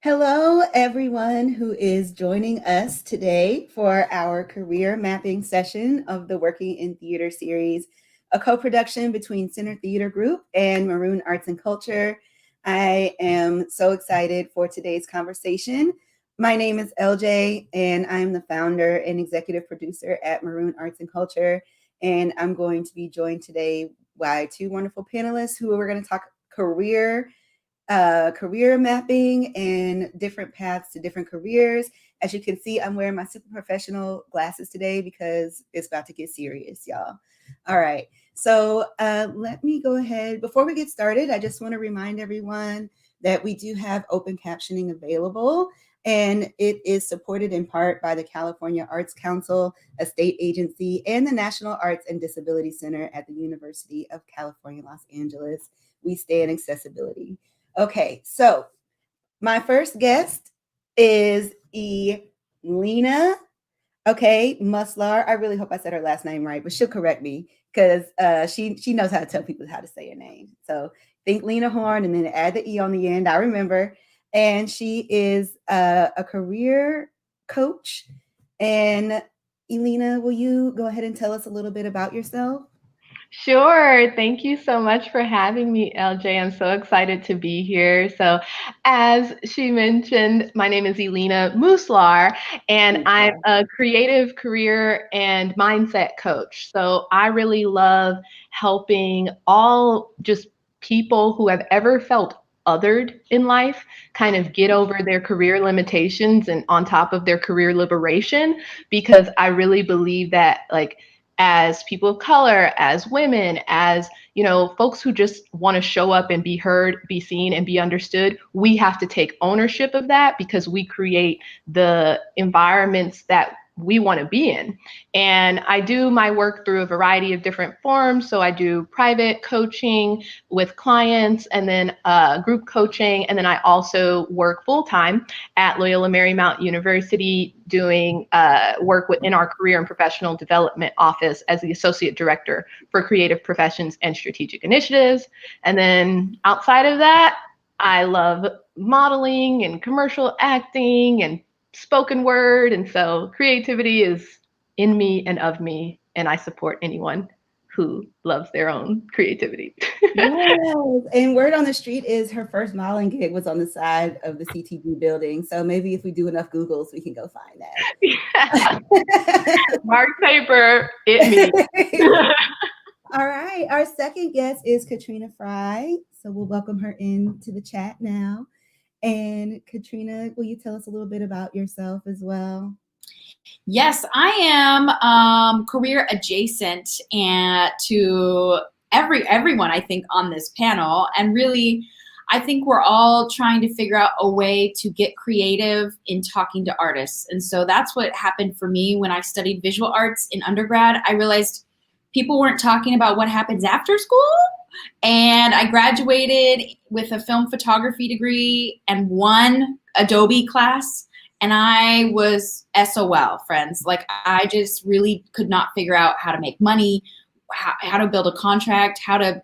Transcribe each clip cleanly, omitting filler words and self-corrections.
Hello, everyone who is joining us today for our career mapping session of the Working in Theater series, a co-production between Center Theater Group and Maroon Arts and Culture. I am so excited for today's conversation. My name is LJ, and I'm the founder and executive producer at Maroon Arts and Culture. And I'm going to be joined today by two wonderful panelists who are going to talk career mapping and different paths to different careers. As you can see, I'm wearing my super professional glasses today because it's about to get serious, y'all. All right. So let me go ahead. Before we get started, I just want to remind everyone that we do have open captioning available, and it is supported in part by the California Arts Council, a state agency, and the National Arts and Disability Center at the University of California, Los Angeles. We stand accessibility. Okay, so my first guest is Elena. Okay, Muslar. I really hope I said her last name right, but she'll correct me because she knows how to tell people how to say her name. So think Lena Horn and then add the E on the end. I remember. And she is a career coach. And Elena, will you go ahead and tell us a little bit about yourself? Sure. Thank you so much for having me, LJ. I'm so excited to be here. So, as she mentioned, my name is Elena Muslar, and I'm a creative career and mindset coach. So, I really love helping all just people who have ever felt othered in life kind of get over their career limitations and on top of their career liberation, because I really believe that, like, as people of color, as women, as, folks who just want to show up and be heard, be seen, and be understood, we have to take ownership of that because we create the environments that we want to be in. And I do my work through a variety of different forms. So I do private coaching with clients, and then group coaching. And then I also work full time at Loyola Marymount University doing work within our career and professional development office as the associate director for creative professions and strategic initiatives. And then outside of that, I love modeling and commercial acting and spoken word. And so creativity is in me and of me, and I support anyone who loves their own creativity. Yes, and word on the street is her first modeling gig was on the side of the CTG building. So maybe if we do enough Googles, we can go find that. Mark paper, it me. All right, our second guest is Katrina Fry. So we'll welcome her into the chat now. And Katrina, will you tell us a little bit about yourself as well? Yes, I am career adjacent and to everyone I think on this panel, and really I think we're all trying to figure out a way to get creative in talking to artists. And so that's what happened for me when I studied visual arts in undergrad. I realized people weren't talking about what happens after school. And I graduated with a film photography degree and one Adobe class. And I was SOL, friends. Like, I just really could not figure out how to make money, how to build a contract, how to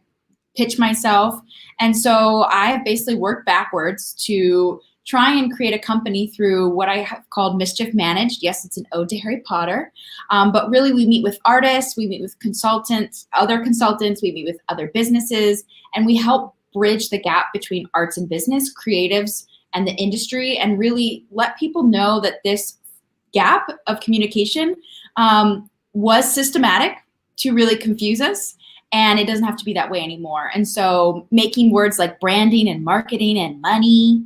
pitch myself. And so I have basically worked backwards to try and create a company through what I have called Mischief Managed. Yes, it's an ode to Harry Potter. But really, we meet with artists, we meet with consultants, we meet with other businesses, and we help bridge the gap between arts and business, creatives, and the industry, and really let people know that this gap of communication was systematic to really confuse us, and it doesn't have to be that way anymore. And so making words like branding and marketing and money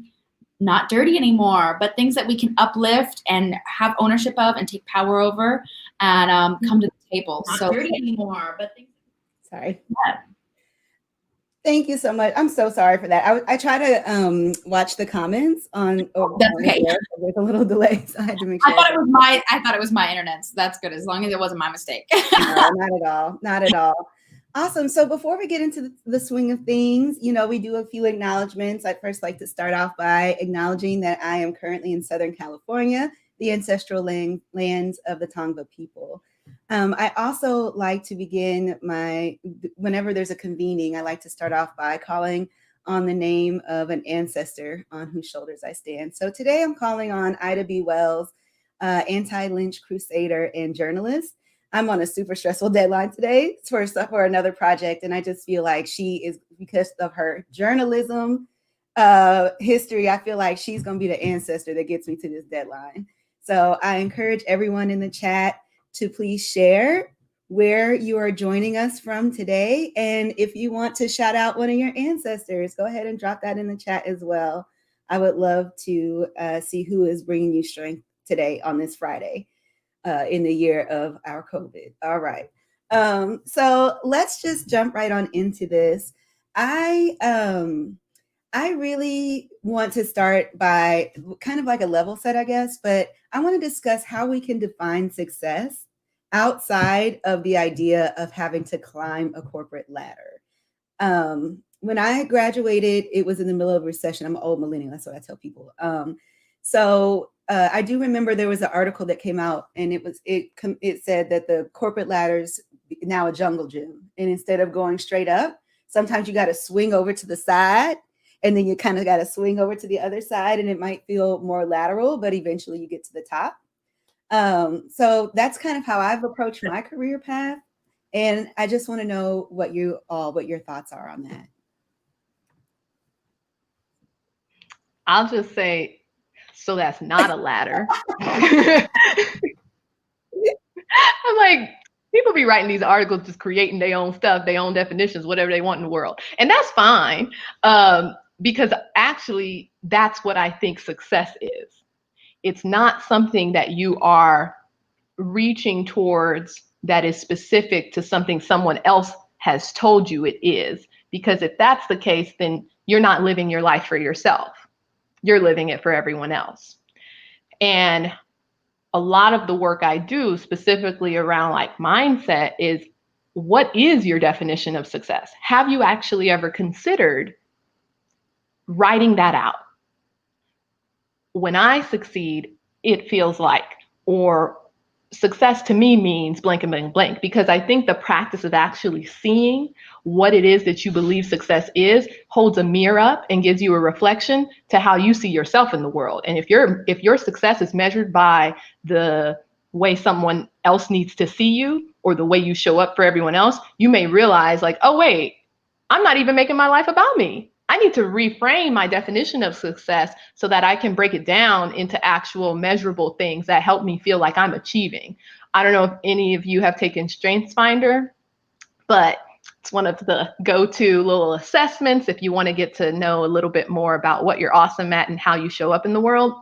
not dirty anymore, but things that we can uplift and have ownership of and take power over and come to the table. Not so dirty anymore, but sorry. Yeah. Thank you so much. I'm so sorry for that. I try to watch the comments on. That's okay. There's a little delay, so I had to make sure. I thought it was my internet. So that's good, as long as it wasn't my mistake. No, not at all. Not at all. Awesome. So before we get into the swing of things, we do a few acknowledgments. I'd first like to start off by acknowledging that I am currently in Southern California, the ancestral lands of the Tongva people. I also like to begin whenever there's a convening, I like to start off by calling on the name of an ancestor on whose shoulders I stand. So today I'm calling on Ida B. Wells, anti-lynch crusader and journalist. I'm on a super stressful deadline today for another project, and I just feel like she is, because of her journalism history, I feel like she's going to be the ancestor that gets me to this deadline. So I encourage everyone in the chat to please share where you are joining us from today. And if you want to shout out one of your ancestors, go ahead and drop that in the chat as well. I would love to see who is bringing you strength today on this Friday in the year of our COVID. All right. So let's just jump right on into this. I really want to start by kind of like a level set, I guess, but I want to discuss how we can define success outside of the idea of having to climb a corporate ladder. When I graduated, it was in the middle of a recession. I'm an old millennial, that's what I tell people. So I do remember there was an article that came out, and it said that the corporate ladder's now a jungle gym, and instead of going straight up, sometimes you got to swing over to the side, and then you kind of got to swing over to the other side, and it might feel more lateral, but eventually you get to the top. So that's kind of how I've approached my career path, and I just want to know what your thoughts are on that. I'll just say, so that's not a ladder. I'm like, people be writing these articles, just creating their own stuff, their own definitions, whatever they want in the world. And that's fine, because actually that's what I think success is. It's not something that you are reaching towards that is specific to something someone else has told you it is. Because if that's the case, then you're not living your life for yourself. You're living it for everyone else. And a lot of the work I do specifically around like mindset is, what is your definition of success? Have you actually ever considered writing that out? When I succeed, it feels like, or success to me means blank and blank blank, because I think the practice of actually seeing what it is that you believe success is holds a mirror up and gives you a reflection to how you see yourself in the world. And if your success is measured by the way someone else needs to see you or the way you show up for everyone else, you may realize like, oh wait, I'm not even making my life about me. I need to reframe my definition of success so that I can break it down into actual measurable things that help me feel like I'm achieving. I don't know if any of you have taken StrengthsFinder, but it's one of the go-to little assessments if you want to get to know a little bit more about what you're awesome at and how you show up in the world.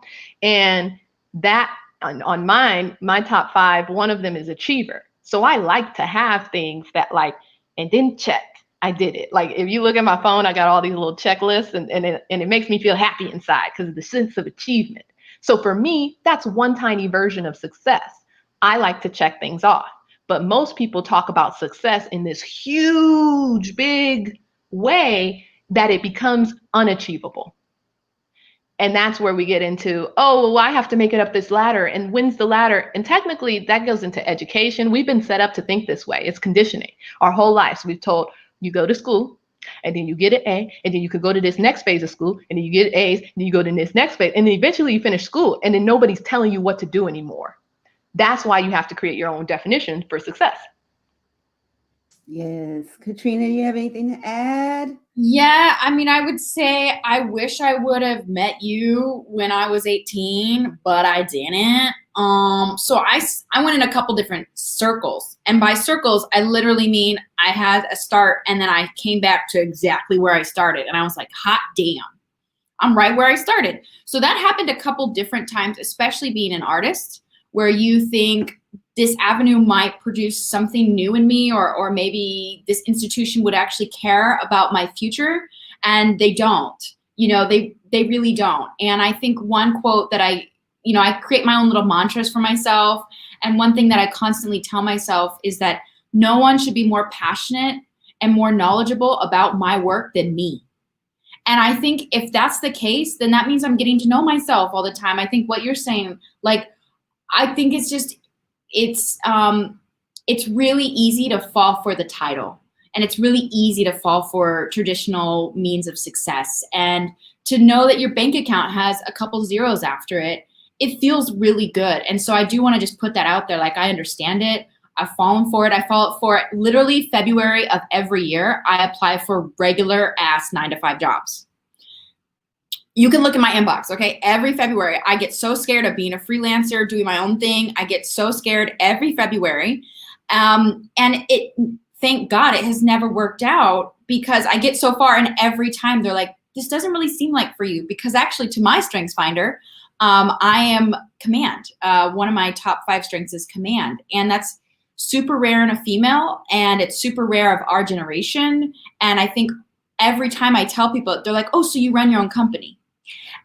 And that on mine, my top 5, one of them is achiever. So I like to have things that like, and then check. I did it. Like if you look at my phone, I got all these little checklists, and it makes me feel happy inside because of the sense of achievement. So for me, that's one tiny version of success. I like to check things off. But most people talk about success in this huge, big way that it becomes unachievable. And that's where we get into, oh, well, I have to make it up this ladder. And when's the ladder? And technically that goes into education. We've been set up to think this way. It's conditioning our whole lives. We've told, you go to school, and then you get an A, and then you could go to this next phase of school, and then you get A's, and then you go to this next phase, and then eventually you finish school, and then nobody's telling you what to do anymore. That's why you have to create your own definition for success. Yes. Katrina, do you have anything to add? Yeah, I mean, I would say I wish I would have met you when I was 18, but I didn't. So I went in a couple different circles. And by circles, I literally mean I had a start and then I came back to exactly where I started. And I was like, hot damn, I'm right where I started. So that happened a couple different times, especially being an artist, where you think this avenue might produce something new in me, or maybe this institution would actually care about my future, and they don't. You know, they really don't. And I think one quote that I create my own little mantras for myself, and one thing that I constantly tell myself is that no one should be more passionate and more knowledgeable about my work than me. And I think if that's the case, then that means I'm getting to know myself all the time. I think what you're saying, like, I think it's really easy to fall for the title. And it's really easy to fall for traditional means of success. And to know that your bank account has a couple zeros after it, it feels really good. And so I do want to just put that out there. Like, I understand it. I've fallen for it. I fall for it literally February of every year. I apply for regular ass 9-to-5 jobs. You can look at my inbox, okay? Every February, I get so scared of being a freelancer, doing my own thing. I get so scared every February. And thank God it has never worked out, because I get so far and every time they're like, this doesn't really seem like for you, because actually to my strengths finder, I am command. One of my top 5 strengths is command. And that's super rare in a female, and it's super rare of our generation. And I think every time I tell people, they're like, oh, so you run your own company?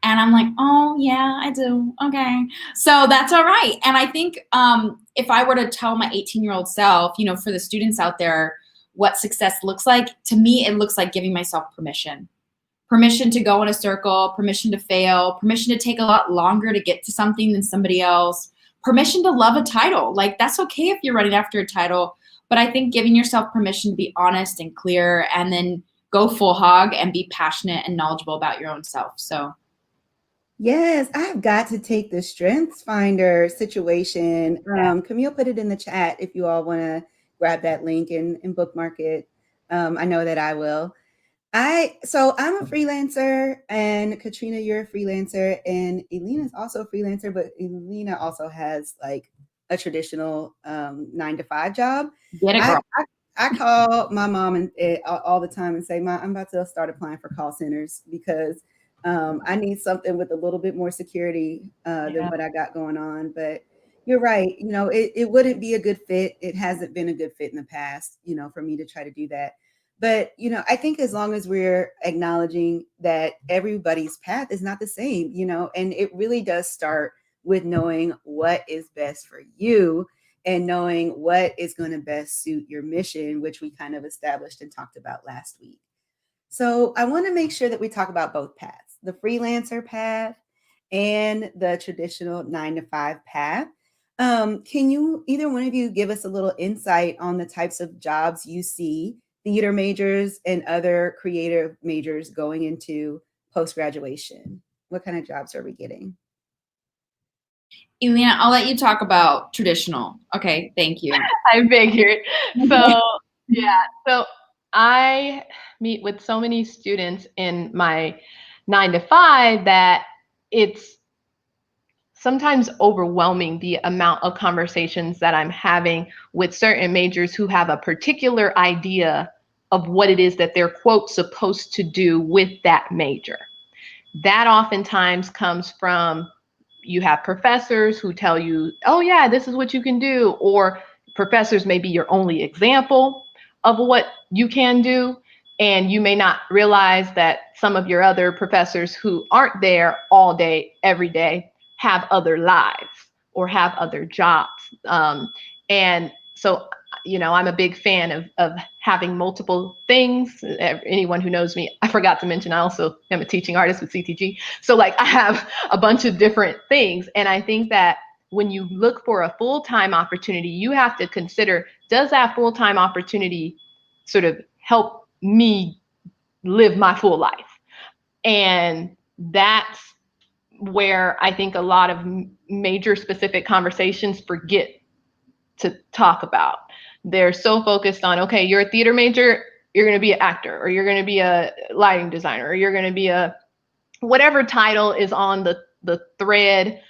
And I'm like, oh, yeah, I do. Okay. So that's all right. And I think if I were to tell my 18-year-old self, you know, for the students out there, what success looks like, to me, it looks like giving myself permission. Permission to go in a circle, permission to fail, permission to take a lot longer to get to something than somebody else, permission to love a title. Like, that's okay if you're running after a title, but I think giving yourself permission to be honest and clear, and then go full hog and be passionate and knowledgeable about your own self. So Yes, I've got to take the Strengths Finder situation. Camille put it in the chat if you all want to grab that link and bookmark it. I know that I will. So I'm a freelancer, and Katrina, you're a freelancer, and Elena's also a freelancer, but Elena also has like a traditional 9-to-5 job. get it, girl. I call my mom all the time and say, Mom, I'm about to start applying for call centers, because I need something with a little bit more security than what I got going on. But you're right. You know, it wouldn't be a good fit. It hasn't been a good fit in the past, you know, for me to try to do that. But, you know, I think as long as we're acknowledging that everybody's path is not the same, you know, and it really does start with knowing what is best for you and knowing what is going to best suit your mission, which we kind of established and talked about last week. So I want to make sure that we talk about both paths, the freelancer path and the traditional 9-to-5 path. Can you, either one of you, give us a little insight on the types of jobs you see theater majors and other creative majors going into post-graduation? What kind of jobs are we getting? Elena, I'll let you talk about traditional. Okay, thank you. I figured. So, yeah. So I meet with so many students in my 9-to-5 that it's sometimes overwhelming, the amount of conversations that I'm having with certain majors who have a particular idea of what it is that they're, quote, supposed to do with that major. That oftentimes comes from, you have professors who tell you, oh yeah, this is what you can do, or professors may be your only example of what you can do, and you may not realize that some of your other professors who aren't there all day, every day, have other lives or have other jobs. And so, you know, I'm a big fan of having multiple things. Anyone who knows me, I forgot to mention, I also am a teaching artist with CTG. So like, I have a bunch of different things. And I think that when you look for a full-time opportunity, you have to consider, does that full-time opportunity sort of help me live my full life? And that's where I think a lot of major specific conversations forget to talk about. They're so focused on, okay, you're a theater major, you're going to be an actor, or you're going to be a lighting designer, or you're going to be a whatever title is on the thread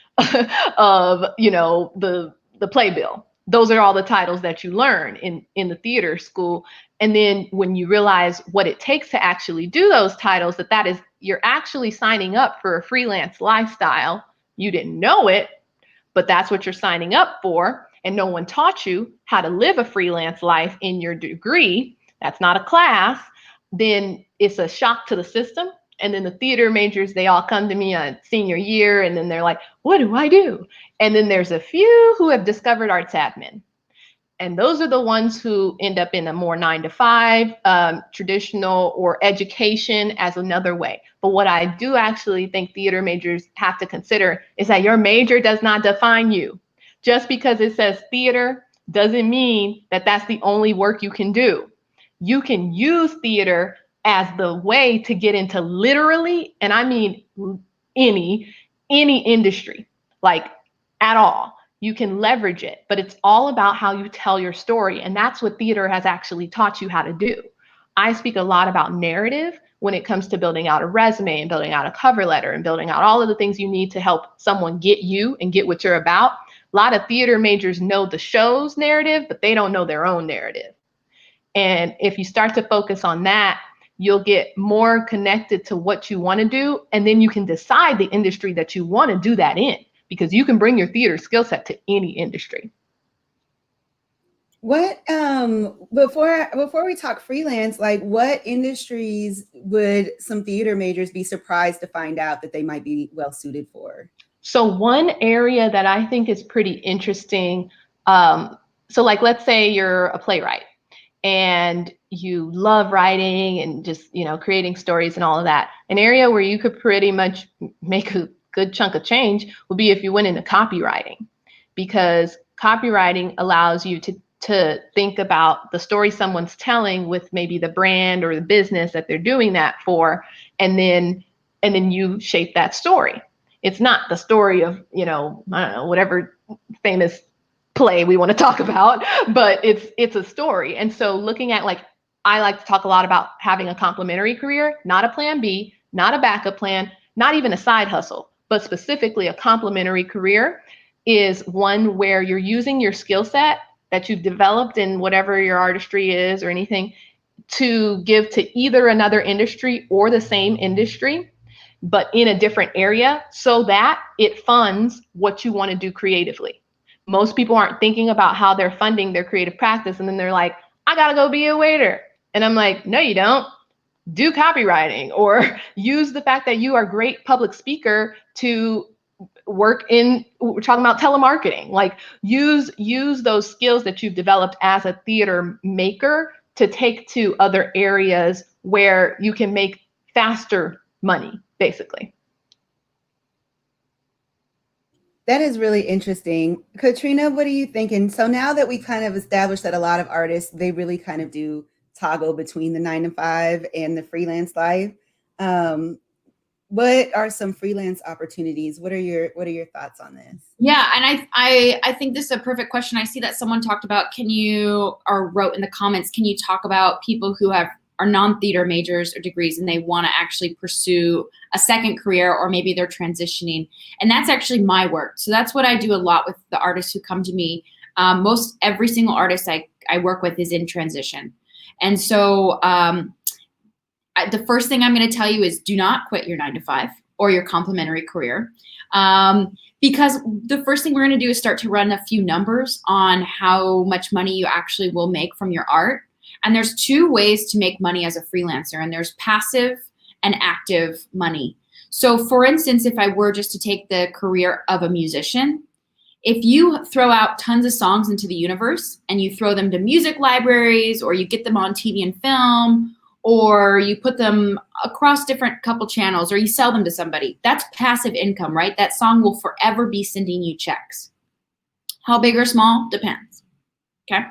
of, you know, the playbill. Those are all the titles that you learn in the theater school. And then when you realize what it takes to actually do those titles, that is, you're actually signing up for a freelance lifestyle. You didn't know it, but that's what you're signing up for. And no one taught you how to live a freelance life in your degree. That's not a class. Then it's a shock to the system. And then the theater majors, they all come to me on senior year, and then they're like, what do I do? And then there's a few who have discovered arts admin. And those are the ones who end up in a more 9-to-5, traditional, or education as another way. But what I do actually think theater majors have to consider is that your major does not define you. Just because it says theater doesn't mean that that's the only work you can do. you can use theater as the way to get into literally, and I mean any industry, like at all. You can leverage it, but it's all about how you tell your story. And that's what theater has actually taught you how to do. I speak a lot about narrative when it comes to building out a resume and building out a cover letter and building out all of the things you need to help someone get you and get what you're about. A lot of theater majors know the show's narrative, but they don't know their own narrative. And if you start to focus on that, you'll get more connected to what you want to do. And then you can decide the industry that you want to do that in, because you can bring your theater skill set to any industry. What before we talk freelance, like what industries would some theater majors be surprised to find out that they might be well suited for? So one area that I think is pretty interesting, so like let's say you're a playwright and you love writing and just, creating stories and all of that. An area where you could pretty much make a good chunk of change would be if you went into copywriting, because copywriting allows you to think about the story someone's telling with maybe the brand or the business that they're doing that for, and then you shape that story. It's not the story of, I don't know, whatever famous play we want to talk about, but it's a story. And so looking at, like, I like to talk a lot about having a complementary career, not a plan B, not a backup plan, not even a side hustle, but specifically a complementary career is one where you're using your skill set that you've developed in whatever your artistry is or anything to give to either another industry or the same industry, but in a different area, so that it funds what you want to do creatively. Most people aren't thinking about how they're funding their creative practice, and then they're like, I gotta go be a waiter. And I'm like, no, you don't. Do copywriting, or use the fact that you are a great public speaker to work in, we're talking about telemarketing, like use those skills that you've developed as a theater maker to take to other areas where you can make faster money, basically. That is really interesting. Katrina, what are you thinking? So now that we kind of established that a lot of artists, they really kind of do toggle between the 9-to-5 and the freelance life. What are some freelance opportunities? What are your thoughts on this? Yeah, and I think this is a perfect question. I see that someone talked about, or wrote in the comments, can you talk about people who are non-theater majors or degrees and they want to actually pursue a second career, or maybe they're transitioning? And that's actually my work. So that's what I do a lot with the artists who come to me. Most every single artist I work with is in transition. And so the first thing I'm going to tell you is do not quit your 9-to-5 or your complementary career. Because the first thing we're going to do is start to run a few numbers on how much money you actually will make from your art. And there's two ways to make money as a freelancer, and there's passive and active money. So for instance, if I were just to take the career of a musician, if you throw out tons of songs into the universe and you throw them to music libraries, or you get them on TV and film, or you put them across different couple channels, or you sell them to somebody, that's passive income, right? That song will forever be sending you checks. How big or small? Depends, okay?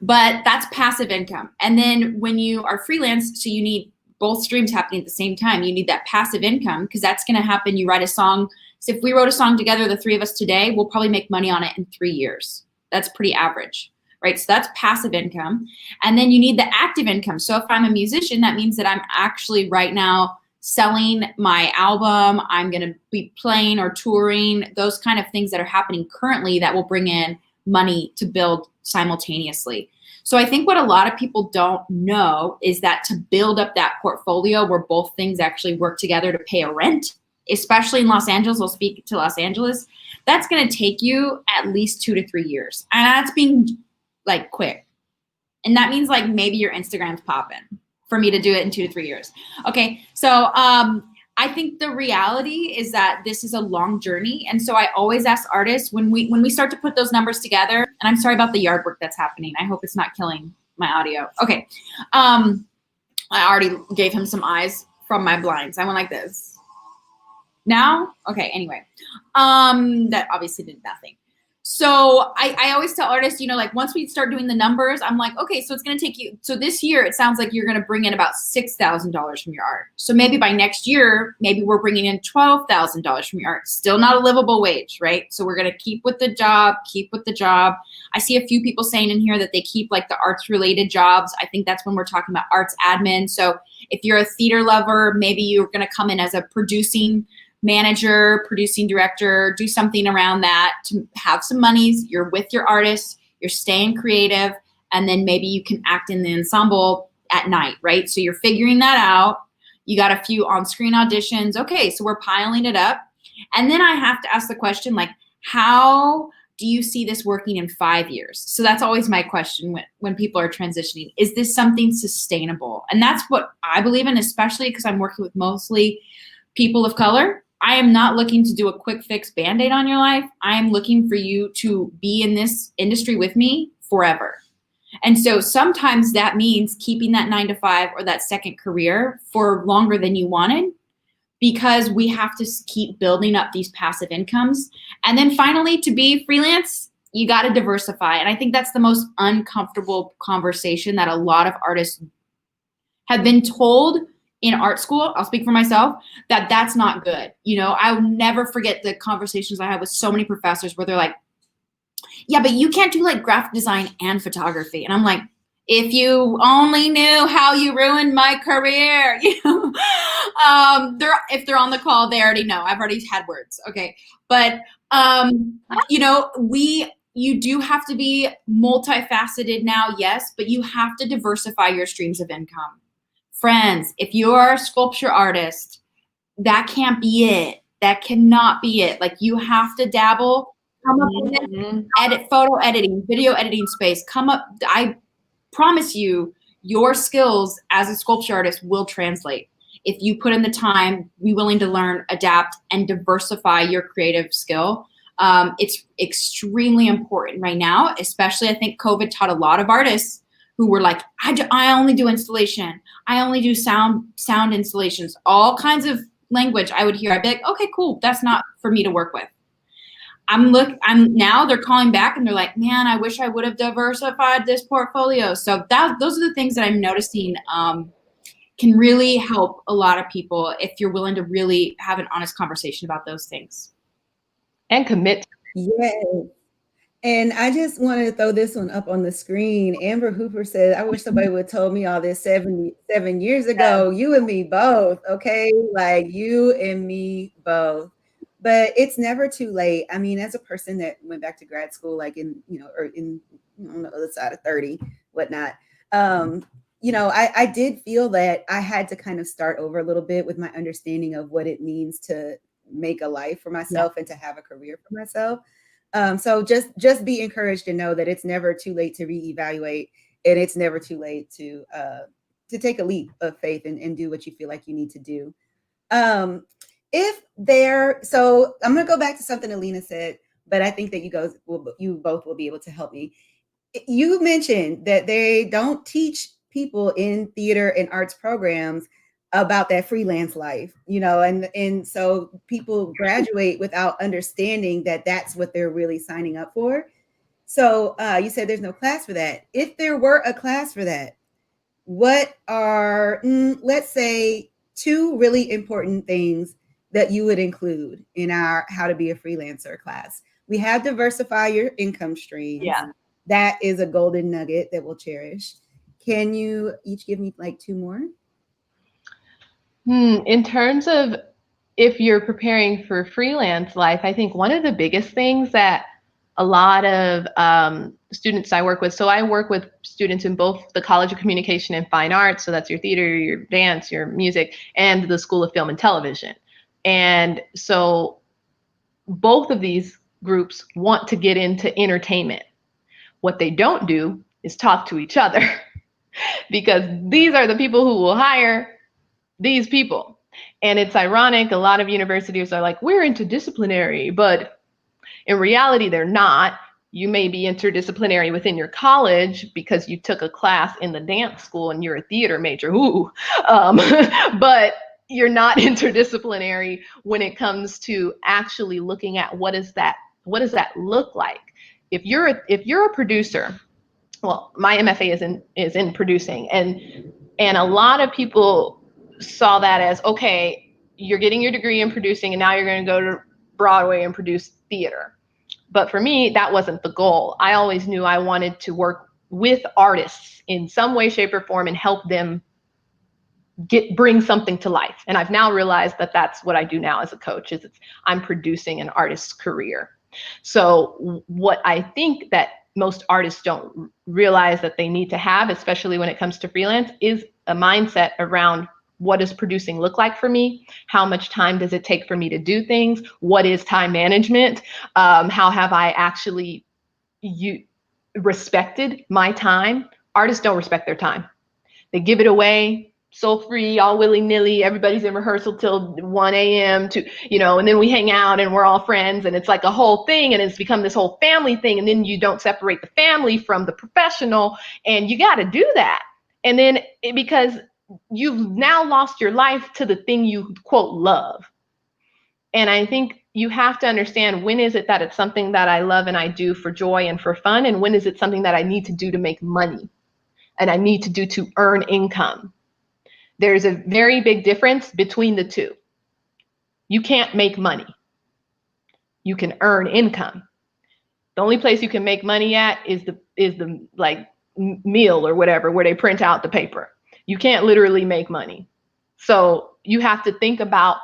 But that's passive income. And then when you are freelance, so you need both streams happening at the same time. You need that passive income, because that's going to happen. You write a song. So if we wrote a song together, the three of us today, we'll probably make money on it in 3 years. That's pretty average, right? So that's passive income. And then you need the active income. So if I'm a musician, that means that I'm actually right now selling my album. I'm going to be playing or touring, those kind of things that are happening currently that will bring in money to build simultaneously. So I think what a lot of people don't know is that to build up that portfolio where both things actually work together to pay a rent, especially in Los Angeles, we'll speak to Los Angeles, that's going to take you at least 2 to 3 years. And that's being like quick. And that means like maybe your Instagram's popping for me to do it in 2 to 3 years. Okay. So I think the reality is that this is a long journey. And so I always ask artists when we start to put those numbers together, and I'm sorry about the yard work that's happening. I hope it's not killing my audio. Okay. I already gave him some eyes from my blinds. I went like this. Now? Okay, anyway. That obviously did nothing. So I always tell artists, you know, like once we start doing the numbers, I'm like, okay, so it's going to take you. So this year, it sounds like you're going to bring in about $6,000 from your art. So maybe by next year, maybe we're bringing in $12,000 from your art. Still not a livable wage, right? So we're going to keep with the job, keep with the job. I see a few people saying in here that they keep like the arts related jobs. I think that's when we're talking about arts admin. So if you're a theater lover, maybe you're going to come in as a producing manager, producing director, do something around that to have some monies. You're with your artists, you're staying creative, and then maybe you can act in the ensemble at night, right? So you're figuring that out. You got a few on-screen auditions. Okay, so we're piling it up. And then I have to ask the question, like, how do you see this working in 5 years? So that's always my question when people are transitioning. Is this something sustainable? And that's what I believe in, especially because I'm working with mostly people of color. I am not looking to do a quick fix Band-Aid on your life. I am looking for you to be in this industry with me forever. And so sometimes that means keeping that 9 to 5 or that second career for longer than you wanted, because we have to keep building up these passive incomes. And then finally, to be freelance, you got to diversify. And I think that's the most uncomfortable conversation that a lot of artists have been told in art school. I'll speak for myself, that that's not good. You know, I'll never forget the conversations I had with so many professors where they're like, yeah, but you can't do like graphic design and photography. And I'm like, if you only knew how you ruined my career, you know, if they're on the call, they already know. I've already had words. Okay. But, you know, you do have to be multifaceted now. Yes, but you have to diversify your streams of income. Friends, if you're a sculpture artist, that can't be it. That cannot be it. Like, you have to dabble, come up with it, photo editing, video editing space, come up. I promise you, your skills as a sculpture artist will translate. If you put in the time, be willing to learn, adapt, and diversify your creative skill. It's extremely important right now, especially I think COVID taught a lot of artists who were like, I only do installation. I only do sound installations, all kinds of language I would hear. I'd be like, okay, cool. That's not for me to work with. Now they're calling back and they're like, man, I wish I would have diversified this portfolio. So those are the things that I'm noticing can really help a lot of people if you're willing to really have an honest conversation about those things. And commit. Yes. And I just wanted to throw this one up on the screen. Amber Hooper said, I wish somebody would have told me all this 7 years ago. You and me both, okay? Like, you and me both. But it's never too late. I mean, as a person that went back to grad school, like on the other side of 30, whatnot, I did feel that I had to kind of start over a little bit with my understanding of what it means to make a life for myself and to have a career for myself. So just be encouraged to know that it's never too late to reevaluate, and it's never too late to take a leap of faith and do what you feel like you need to do. So I'm going to go back to something Alina said, but I think that you both will be able to help me. You mentioned that they don't teach people in theater and arts programs about that freelance life, and so people graduate without understanding that that's what they're really signing up for. So you said there's no class for that. If there were a class for that, what are, let's say, 2 really important things that you would include in our How to Be a Freelancer class? We have diversify your income streams. Yeah. That is a golden nugget that we'll cherish. Can you each give me like 2 more? In terms of if you're preparing for freelance life, I think one of the biggest things that a lot of students I work with, so I work with students in both the College of Communication and Fine Arts, so that's your theater, your dance, your music, and the School of Film and Television. And so both of these groups want to get into entertainment. What they don't do is talk to each other because these are the people who will hire these people. And it's ironic, a lot of universities are like, we're interdisciplinary, but in reality, they're not. You may be interdisciplinary within your college because you took a class in the dance school and you're a theater major, but you're not interdisciplinary when it comes to actually looking at what does that look like? if you're a producer, well, my MFA is in producing, and a lot of people saw that as, okay, you're getting your degree in producing and now you're going to go to Broadway and produce theater. But for me, that wasn't the goal. I always knew I wanted to work with artists in some way, shape, or form and help them bring something to life. And I've now realized that that's what I do now as a coach, is I'm producing an artist's career. So what I think that most artists don't realize that they need to have, especially when it comes to freelance, is a mindset around, what does producing look like for me? How much time does it take for me to do things? What is time management? How have I actually respected my time? Artists don't respect their time. They give it away so free, all willy-nilly. Everybody's in rehearsal till 1 a.m. to, and then we hang out and we're all friends, and it's like a whole thing, and it's become this whole family thing, and then you don't separate the family from the professional, and you got to do that. And then because you've now lost your life to the thing you, quote, love. And I think you have to understand, when is it that it's something that I love and I do for joy and for fun, and when is it something that I need to do to make money and I need to do to earn income? There's a very big difference between the two. You can't make money. You can earn income. The only place you can make money at is the like meal or whatever, where they print out the paper. You can't literally make money. So you have to think about,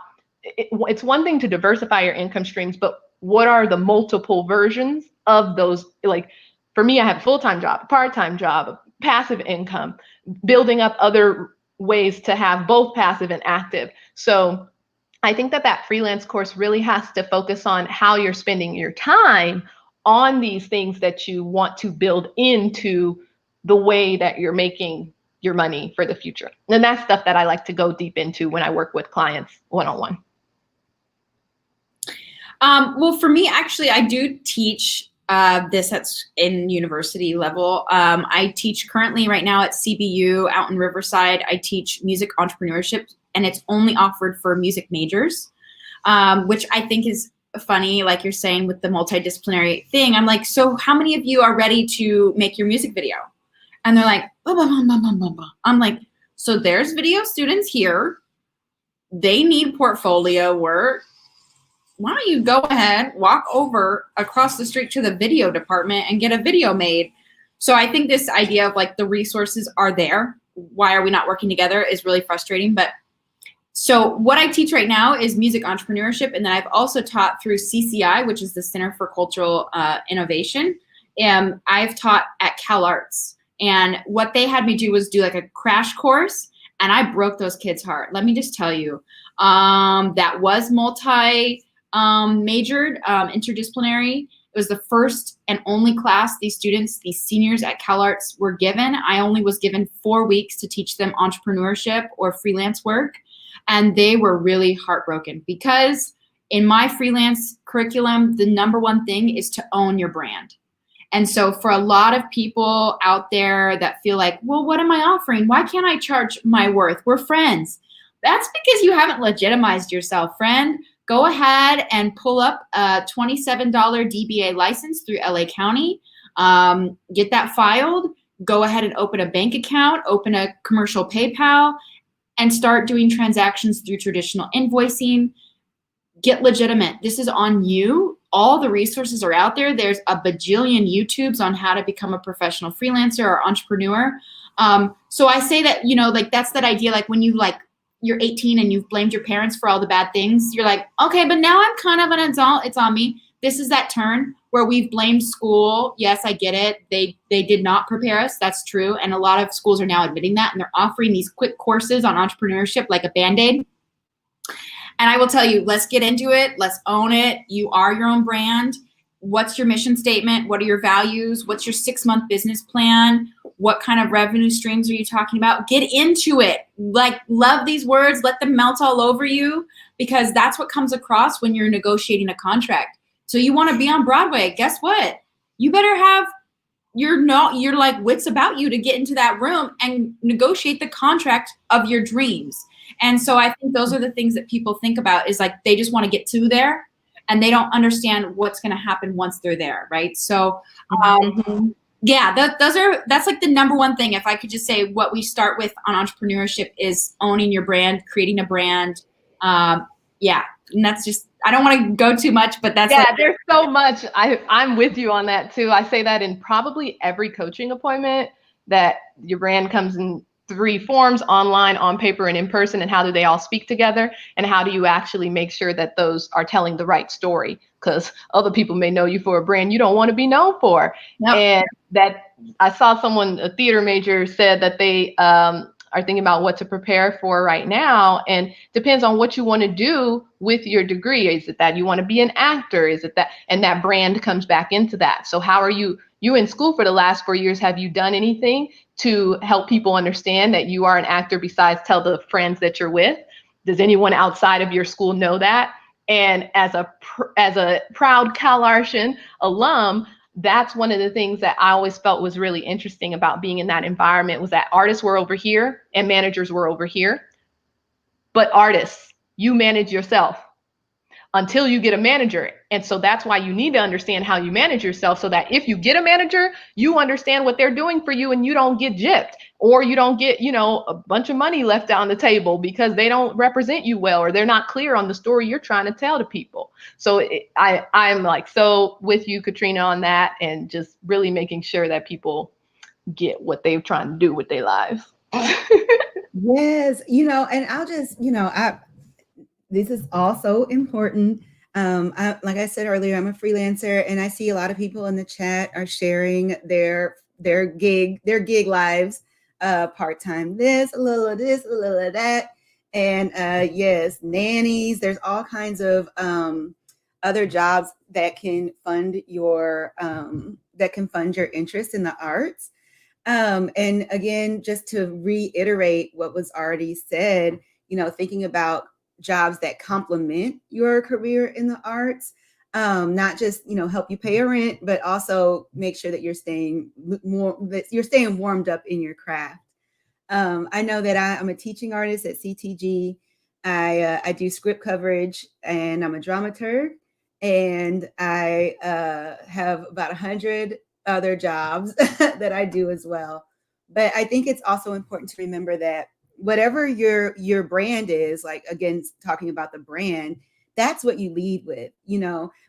it's one thing to diversify your income streams, but what are the multiple versions of those? Like for me, I have a full-time job, a part-time job, passive income, building up other ways to have both passive and active. So I think that freelance course really has to focus on how you're spending your time on these things that you want to build into the way that you're making your money for the future. And that's stuff that I like to go deep into when I work with clients one-on-one. Well, for me, actually, I do teach this in university level. I teach currently right now at CBU out in Riverside. I teach music entrepreneurship, and it's only offered for music majors, which I think is funny, like you're saying with the multidisciplinary thing. I'm like, so how many of you are ready to make your music video? And they're like, bah, bah, bah, bah, bah, bah. I'm like, so there's video students here. They need portfolio work. Why don't you go ahead, walk over across the street to the video department and get a video made? So I think this idea of like the resources are there. Why are we not working together is really frustrating. But so what I teach right now is music entrepreneurship. And then I've also taught through CCI, which is the Center for Cultural Innovation. And I've taught at CalArts. And what they had me do was do like a crash course. And I broke those kids' heart. Let me just tell you, that was majored, interdisciplinary. It was the first and only class these seniors at CalArts were given. I only was given 4 weeks to teach them entrepreneurship or freelance work. And they were really heartbroken, because in my freelance curriculum, the number one thing is to own your brand. And so for a lot of people out there that feel like, well, what am I offering? Why can't I charge my worth? We're friends. That's because you haven't legitimized yourself, friend. Go ahead and pull up a $27 DBA license through LA County. Get that filed. Go ahead and open a bank account, open a commercial PayPal, and start doing transactions through traditional invoicing. Get legitimate. This is on you. All the resources are out there. There's a bajillion YouTubes on how to become a professional freelancer or entrepreneur. So I say that, like that's that idea, like when you're 18 and you've blamed your parents for all the bad things, you're like, okay, but now I'm kind of an adult. It's on me. This is that turn where we've blamed school. Yes, I get it. They did not prepare us. That's true. And a lot of schools are now admitting that, and they're offering these quick courses on entrepreneurship like a Band-Aid. And I will tell you, let's get into it. Let's own it. You are your own brand. What's your mission statement? What are your values? What's your 6-month business plan? What kind of revenue streams are you talking about? Get into it. Like, love these words. Let them melt all over you, because that's what comes across when you're negotiating a contract. So you want to be on Broadway. Guess what? You better have your like wits about you to get into that room and negotiate the contract of your dreams. And so I think those are the things that people think about, is like they just want to get to there. and they don't understand what's going to happen once they're there, right? So yeah, that's like the number one thing. If I could just say what we start with on entrepreneurship is owning your brand, creating a brand. Yeah, and that's just, I don't want to go too much, but that's there's so much. I'm with you on that too. I say that in probably every coaching appointment, that your brand comes in 3 forms: online, on paper, and in person. And how do they all speak together? And how do you actually make sure that those are telling the right story? Because other people may know you for a brand you don't want to be known for. Yep. And that, I saw someone, a theater major, said that they are thinking about what to prepare for right now, and depends on what you want to do with your degree. Is it that you want to be an actor? Is it that, and that brand comes back into that. So how are you in school for the last 4 years? Have you done anything to help people understand that you are an actor besides tell the friends that you're with? Does anyone outside of your school know that? And as a proud CalArtian alum, that's one of the things that I always felt was really interesting about being in that environment, was that artists were over here and managers were over here. But artists, you manage yourself until you get a manager. And so that's why you need to understand how you manage yourself, so that if you get a manager, you understand what they're doing for you and you don't get gypped, or you don't get, a bunch of money left on the table because they don't represent you well, or they're not clear on the story you're trying to tell to people. So I'm like so with you, Katrina, on that, and just really making sure that people get what they're trying to do with their lives. Yes, and I'll just, this is also important. Like I said earlier, I'm a freelancer, and I see a lot of people in the chat are sharing their gig lives, part-time this, a little of this, a little of that. And yes, nannies, there's all kinds of other jobs that can fund your interest in the arts. And again, just to reiterate what was already said, thinking about jobs that complement your career in the arts, not just, help you pay a rent, but also make sure that you're staying warmed up in your craft. I know that I'm a teaching artist at CTG. I do script coverage, and I'm a dramaturg, and I have about 100 other jobs that I do as well. But I think it's also important to remember that whatever your brand is, like, again, talking about the brand, that's what you lead with.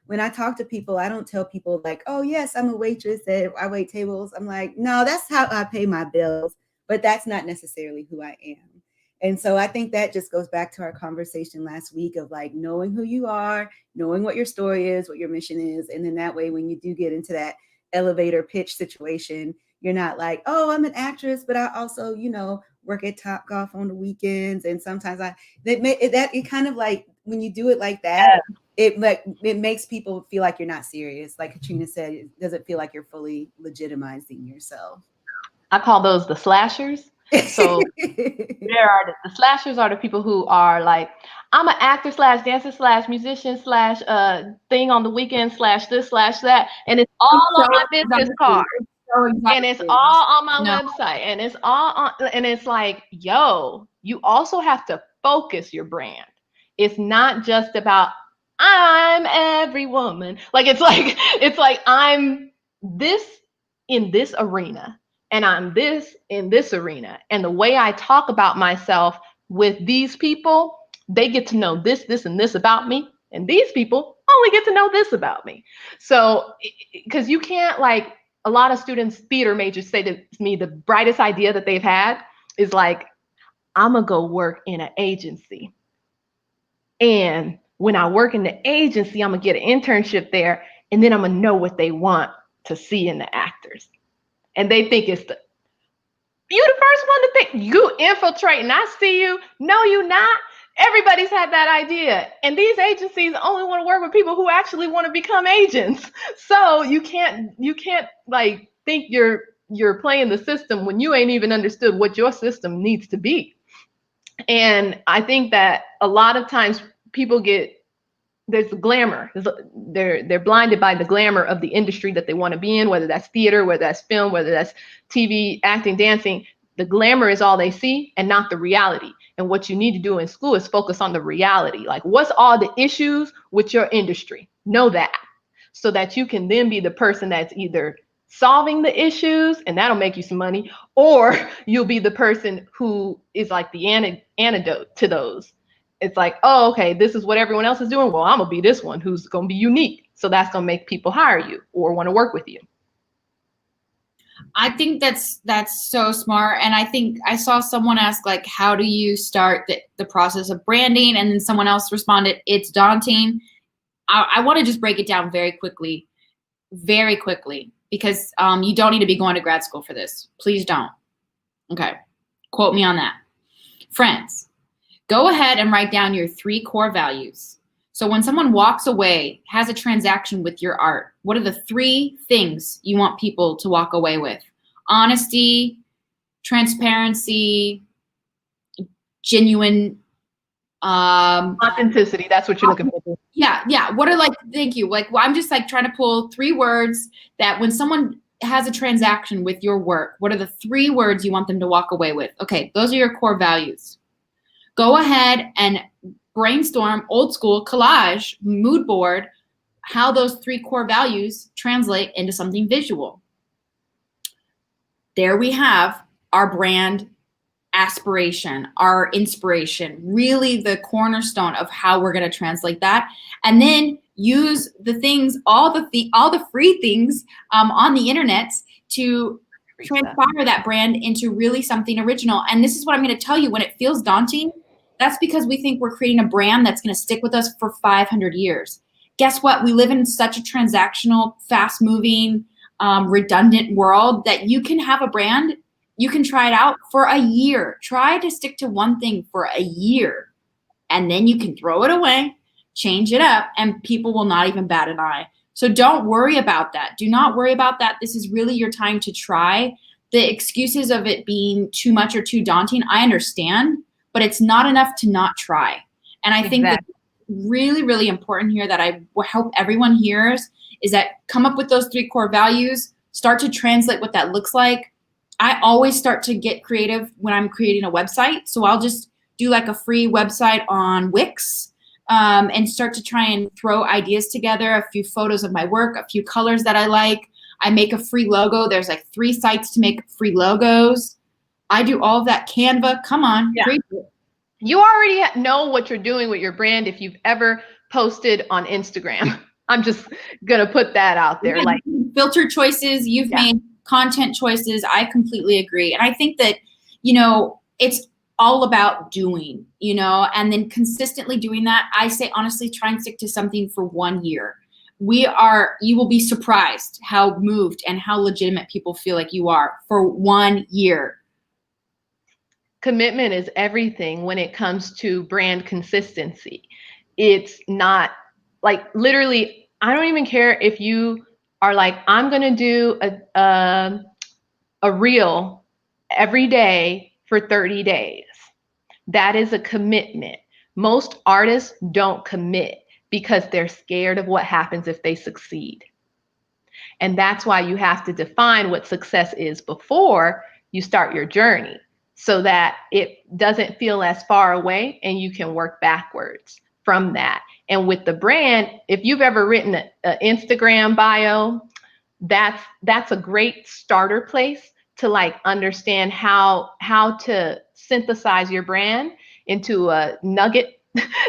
When I talk to people, I don't tell people like, oh yes, I'm a waitress, I wait tables. I'm like, no, that's how I pay my bills, but that's not necessarily who I am. And so I think that just goes back to our conversation last week of like knowing who you are, knowing what your story is, what your mission is. And then that way, when you do get into that elevator pitch situation, you're not like, oh, I'm an actress, but I also, work at Topgolf on the weekends. And sometimes it kind of like, when you do it like that, it makes people feel like you're not serious. Like Katrina said, it doesn't feel like you're fully legitimizing yourself. I call those the slashers. So there are the slashers are the people who are like, I'm an actor / dancer / musician / thing on the weekend / this / that, and it's all on my business card, and it's all on my website, and it's all on, and it's like, yo, you also have to focus your brand. It's not just about I'm every woman. Like it's like I'm this in this arena, and I'm this in this arena. And the way I talk about myself with these people, they get to know this, and this about me. And these people only get to know this about me. So, because you can't, like, a lot of students, theater majors, say to me the brightest idea that they've had is like, I'm going to go work in an agency. And when I work in the agency, I'm going to get an internship there. And then I'm going to know what they want to see in the actors. And they think it's you the first one to think you infiltrating. I see you. No, you not. Everybody's had that idea. And these agencies only want to work with people who actually want to become agents. So you can't like think you're playing the system when you ain't even understood what your system needs to be. And I think that a lot of times people there's the glamour. They're blinded by the glamour of the industry that they want to be in, whether that's theater, whether that's film, whether that's TV, acting, dancing. The glamour is all they see and not the reality. And what you need to do in school is focus on the reality. Like, what's all the issues with your industry? Know that, so that you can then be the person that's either solving the issues, and that'll make you some money, or you'll be the person who is like the antidote to those. It's like, oh, okay, this is what everyone else is doing. Well, I'm gonna be this one who's gonna be unique. So that's gonna make people hire you or want to work with you. I think that's so smart. And I think I saw someone ask, like, how do you start the process of branding? And then someone else responded, it's daunting. I want to just break it down very quickly, because you don't need to be going to grad school for this. Please don't. Okay. Quote me on that. Friends, go ahead and write down your 3 core values. So when someone walks away, has a transaction with your art, what are the 3 things you want people to walk away with? Honesty, transparency, genuine, authenticity. That's what you're looking for. Yeah. What are, like, thank you. Like, well, I'm just like trying to pull 3 words that when someone has a transaction with your work, what are the 3 words you want them to walk away with? Okay, those are your core values. Go ahead and brainstorm, old school collage, mood board, how those 3 core values translate into something visual. There we have our brand aspiration, our inspiration, really the cornerstone of how we're going to translate that. And then use the things, all the free things on the internet to transpire that brand into really something original. And this is what I'm going to tell you, when it feels daunting, that's because we think we're creating a brand that's going to stick with us for 500 years. Guess what? We live in such a transactional, fast-moving, redundant world that you can have a brand, you can try it out for a year. Try to stick to one thing for a year, and then you can throw it away, change it up, and people will not even bat an eye. So don't worry about that. Do not worry about that. This is really your time to try. The excuses of it being too much or too daunting, I understand, but it's not enough to not try. And I think that's really, really important here that I hope everyone hears is that come up with those 3 core values, start to translate what that looks like. I always start to get creative when I'm creating a website. So I'll just do like a free website on Wix and start to try and throw ideas together, a few photos of my work, a few colors that I like. I make a free logo. There's like 3 sites to make free logos. I do all of that. Canva, come on. Yeah. You already know what you're doing with your brand if you've ever posted on Instagram. I'm just going to put that out there. Like filter choices, you've made content choices. I completely agree. And I think that, it's all about doing, and then consistently doing that. I say, honestly, try and stick to something for 1 year. You will be surprised how moved and how legitimate people feel like you are for 1 year. Commitment is everything when it comes to brand consistency. It's not like, literally, I don't even care if you are like, I'm going to do a reel every day for 30 days. That is a commitment. Most artists don't commit because they're scared of what happens if they succeed. And that's why you have to define what success is before you start your journey, so that it doesn't feel as far away and you can work backwards from that. And with the brand, if you've ever written an Instagram bio, that's a great starter place to like understand how to synthesize your brand into a nugget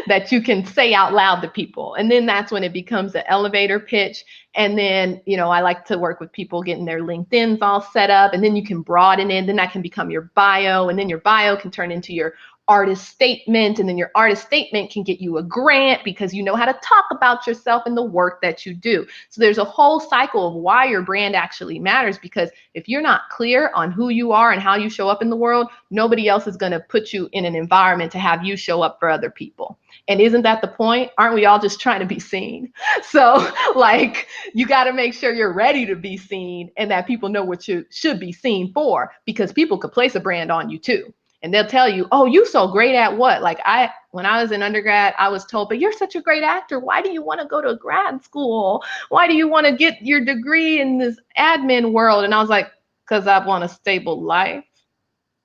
that you can say out loud to people. And then that's when it becomes an elevator pitch. And then, I like to work with people getting their LinkedIn's all set up, and then you can broaden it. Then that can become your bio, and then your bio can turn into your artist statement, and then your artist statement can get you a grant because you know how to talk about yourself and the work that you do. So there's a whole cycle of why your brand actually matters, because if you're not clear on who you are and how you show up in the world, nobody else is going to put you in an environment to have you show up for other people. And isn't that the point? Aren't we all just trying to be seen? So like, you got to make sure you're ready to be seen and that people know what you should be seen for, because people could place a brand on you too. And they'll tell you, oh, you so great at what? Like when I was in undergrad, I was told, but you're such a great actor. Why do you want to go to grad school? Why do you want to get your degree in this admin world? And I was like, because I want a stable life.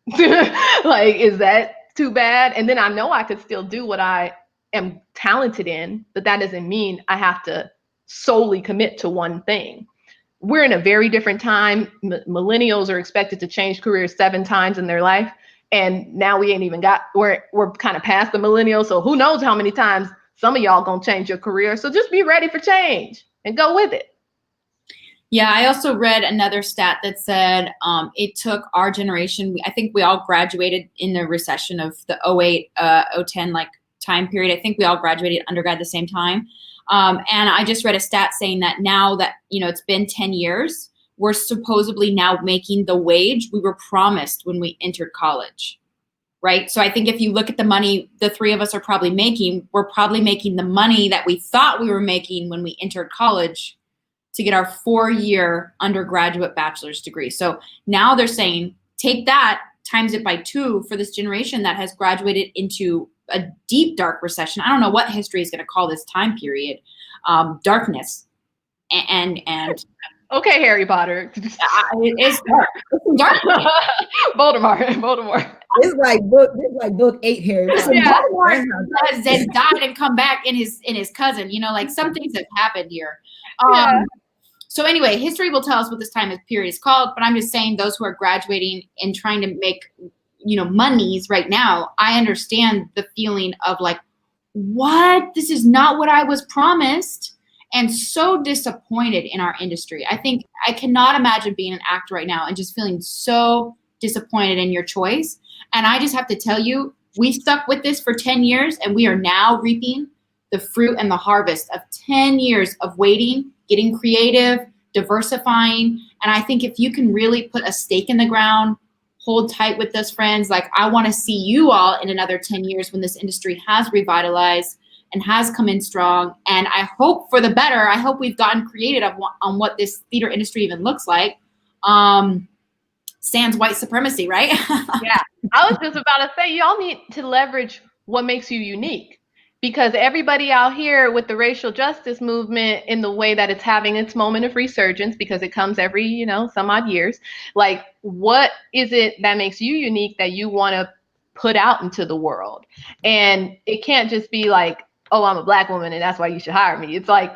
Like, is that too bad. And then I know I could still do what I am talented in, but that doesn't mean I have to solely commit to one thing. We're in a very different time. Millennials are expected to change careers 7 times in their life. And now we ain't even we're kind of past the millennials. So who knows how many times some of y'all gonna change your career. So just be ready for change and go with it. Yeah, I also read another stat that said it took our generation, I think we all graduated in the recession of the 08, 010 like time period. I think we all graduated undergrad at the same time. And I just read a stat saying that now that, it's been 10 years, we're supposedly now making the wage we were promised when we entered college, right? So I think if you look at the money the 3 of us are probably making, we're probably making the money that we thought we were making when we entered college to get our 4-year undergraduate bachelor's degree. So now they're saying, take that, times it by 2 for this generation that has graduated into a deep, dark recession. I don't know what history is going to call this time period, darkness. And okay, Harry Potter. It's dark. It's dark. Voldemort. It's like book 8 Harry Potter. Yeah. Voldemort has then died and come back in his cousin. Like some things have happened here. Yeah. So anyway, history will tell us what this time period is called, but I'm just saying those who are graduating and trying to make, monies right now, I understand the feeling of like, what? This is not what I was promised, and so disappointed in our industry. I think I cannot imagine being an actor right now and just feeling so disappointed in your choice. And I just have to tell you, we stuck with this for 10 years and we are now reaping the fruit and the harvest of 10 years of waiting, getting creative, diversifying. And I think if you can really put a stake in the ground, hold tight with us, friends, like I want to see you all in another 10 years when this industry has revitalized and has come in strong. And I hope for the better. I hope we've gotten creative on what this theater industry even looks like. Sans white supremacy, right? Yeah. I was just about to say, y'all need to leverage what makes you unique. Because everybody out here with the racial justice movement in the way that it's having its moment of resurgence, because it comes every, some odd years, like what is it that makes you unique that you want to put out into the world? And it can't just be like, oh, I'm a Black woman and that's why you should hire me. It's like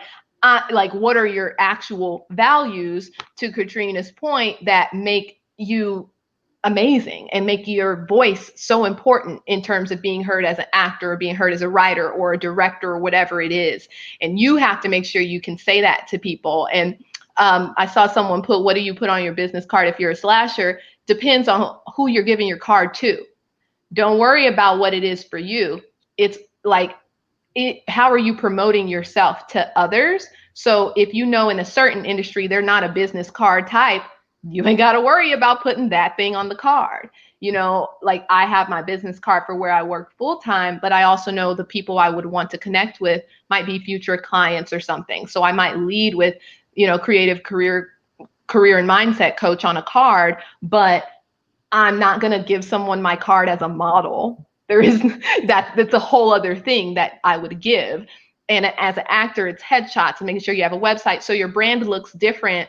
what are your actual values, to Katrina's point, that make you amazing and make your voice so important in terms of being heard as an actor or being heard as a writer or a director or whatever it is. And you have to make sure you can say that to people. And I saw someone put, what do you put on your business card if you're a slasher? Depends on who you're giving your card to. Don't worry about what it is for you. It's like, how are you promoting yourself to others? So if in a certain industry, they're not a business card type, you ain't got to worry about putting that thing on the card. Like I have my business card for where I work full time, but I also know the people I would want to connect with might be future clients or something. So I might lead with, creative career and mindset coach on a card, but I'm not going to give someone my card as a model. There is that's a whole other thing that I would give. And as an actor, it's headshots and making sure you have a website so your brand looks different,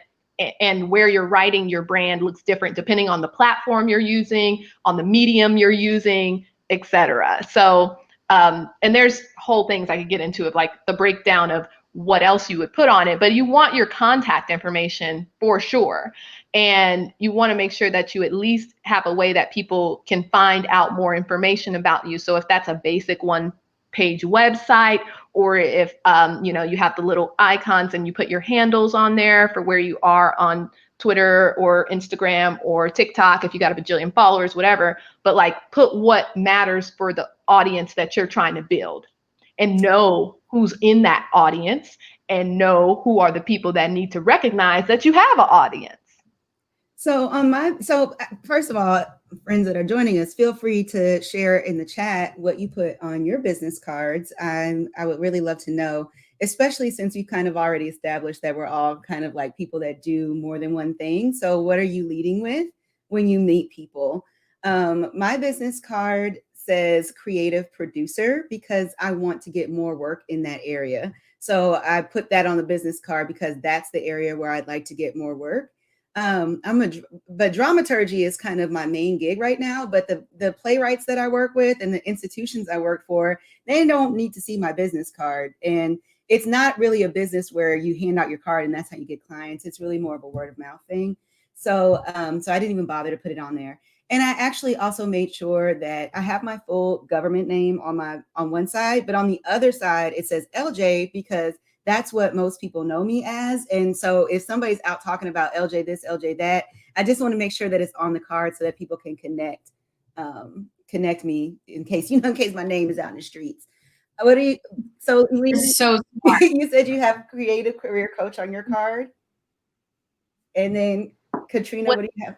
and where you're writing your brand looks different depending on the platform you're using, on the medium you're using, etc. So, and there's whole things I could get into of like the breakdown of what else you would put on it, but you want your contact information for sure. And you want to make sure that you at least have a way that people can find out more information about you. So if that's a basic 1-page website, or if you have the little icons and you put your handles on there for where you are on Twitter or Instagram or TikTok, if you got a bajillion followers, whatever, but like put what matters for the audience that you're trying to build, and know who's in that audience, and know who are the people that need to recognize that you have an audience. So first of all, friends that are joining us, feel free to share in the chat what you put on your business cards. I would really love to know, especially since we've kind of already established that we're all kind of like people that do more than one thing. So what are you leading with when you meet people? My business card says creative producer because I want to get more work in that area. So I put that on the business card because that's the area where I'd like to get more work. but dramaturgy is kind of my main gig right now. But the playwrights that I work with and the institutions I work for, they don't need to see my business card. And it's not really a business where you hand out your card and that's how you get clients. It's really more of a word of mouth thing. So I didn't even bother to put it on there. And I actually also made sure that I have my full government name on one side, but on the other side it says LJ, because that's what most people know me as. And so if somebody's out talking about LJ this, LJ that, I just want to make sure that it's on the card so that people can connect me in case my name is out in the streets. What do you, so So you said you have creative career coach on your card. And then Katrina, what do you have?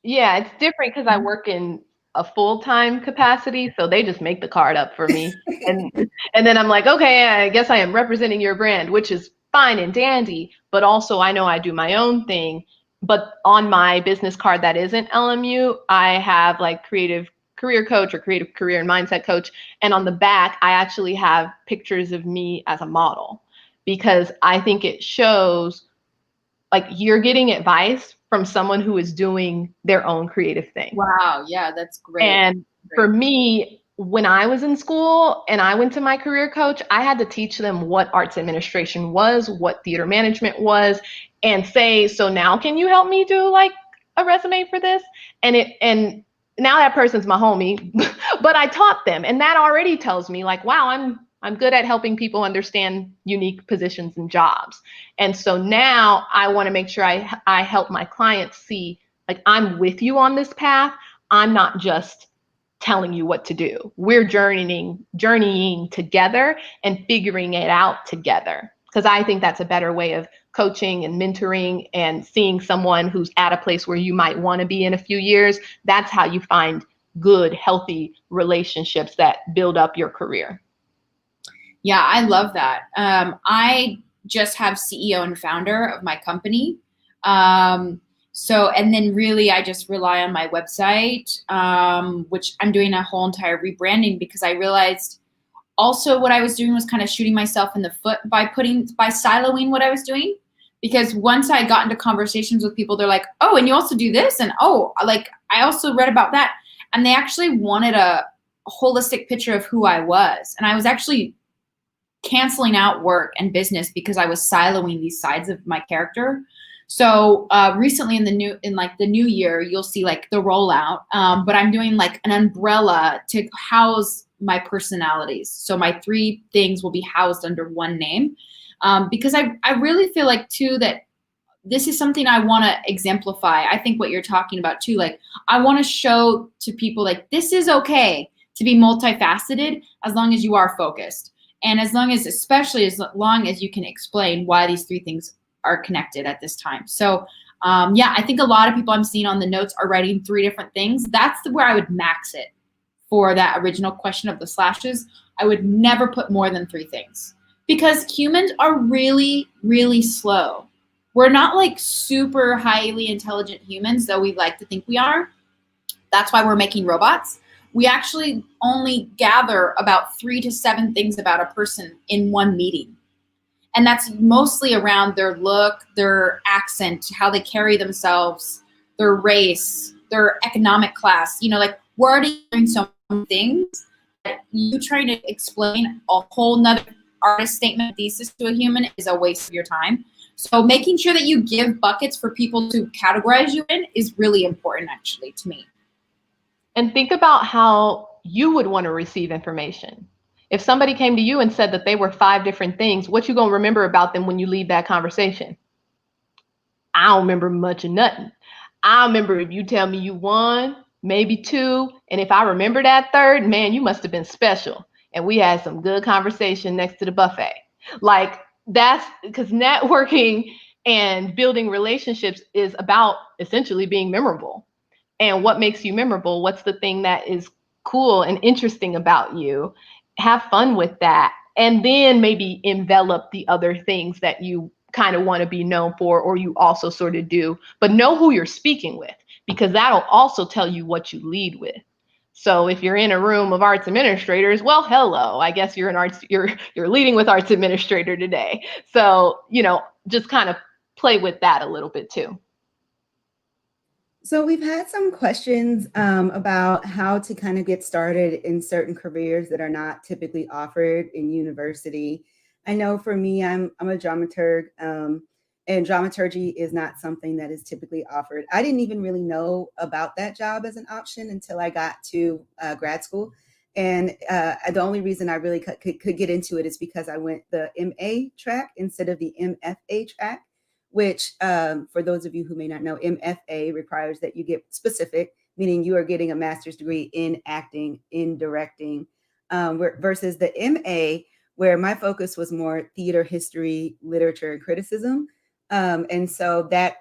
Yeah, it's different because I work in a full-time capacity, so they just make the card up for me. And then I'm like, okay, I guess I am representing your brand, which is fine and dandy, but also I know I do my own thing. But on my business card that isn't LMU, I have like creative career coach or creative career and mindset coach. And on the back, I actually have pictures of me as a model because I think it shows like you're getting advice from someone who is doing their own creative thing. Wow. Yeah, that's great. And for me, when I was in school and I went to my career coach, I had to teach them what arts administration was, what theater management was, and say, so now can you help me do like a resume for this? And now that person's my homie, but I taught them, and that already tells me like, wow, I'm good at helping people understand unique positions and jobs. And so now I want to make sure I help my clients see like I'm with you on this path. I'm not just telling you what to do. We're journeying together and figuring it out together. Because I think that's a better way of coaching and mentoring and seeing someone who's at a place where you might want to be in a few years. That's how you find good, healthy relationships that build up your career. Yeah, I love that. I just have CEO and founder of my company. And then really I just rely on my website, which I'm doing a whole entire rebranding because I realized also what I was doing was kind of shooting myself in the foot by siloing what I was doing. Because once I got into conversations with people, they're like, oh, and you also do this? And oh, like I also read about that. And they actually wanted a holistic picture of who I was. And I was actually canceling out work and business because I was siloing these sides of my character. So recently in the new year, you'll see like the rollout, but I'm doing like an umbrella to house my personalities. So my 3 things will be housed under one name, because I really feel like too that this is something I want to exemplify. I think what you're talking about too, like I want to show to people like this is okay to be multifaceted as long as you are focused. And especially as long as you can explain why these 3 things are connected at this time. So yeah, I think a lot of people I'm seeing on the notes are writing 3 different things. That's where I would max it for that original question of the slashes. I would never put more than 3 things because humans are really, really slow. We're not like super highly intelligent humans, though we like to think we are. That's why we're making robots. We actually only gather about 3 to 7 things about a person in one meeting. And that's mostly around their look, their accent, how they carry themselves, their race, their economic class. You know, like we're already doing so many things that you trying to explain a whole nother artist statement thesis to a human is a waste of your time. So making sure that you give buckets for people to categorize you in is really important actually to me. And think about how you would want to receive information. If somebody came to you and said that they were 5 different things, what you gonna remember about them when you leave that conversation? I don't remember much of nothing. I remember if you tell me you 1, maybe 2, and if I remember that 3rd, man, you must have been special. And we had some good conversation next to the buffet. Like that's because networking and building relationships is about essentially being memorable. And what makes you memorable? What's the thing that is cool and interesting about you? Have fun with that. And then maybe envelop the other things that you kind of want to be known for, or you also sort of do, but know who you're speaking with, because that'll also tell you what you lead with. So if you're in a room of arts administrators, well, hello, I guess you're leading with arts administrator today. So, just kind of play with that a little bit too. So we've had some questions about how to kind of get started in certain careers that are not typically offered in university. I know for me, I'm a dramaturg, and dramaturgy is not something that is typically offered. I didn't even really know about that job as an option until I got to grad school. And the only reason I really could get into it is because I went the MA track instead of the MFA track, which for those of you who may not know, MFA requires that you get specific, meaning you are getting a master's degree in acting, in directing, versus the MA, where my focus was more theater history, literature, and criticism. And so that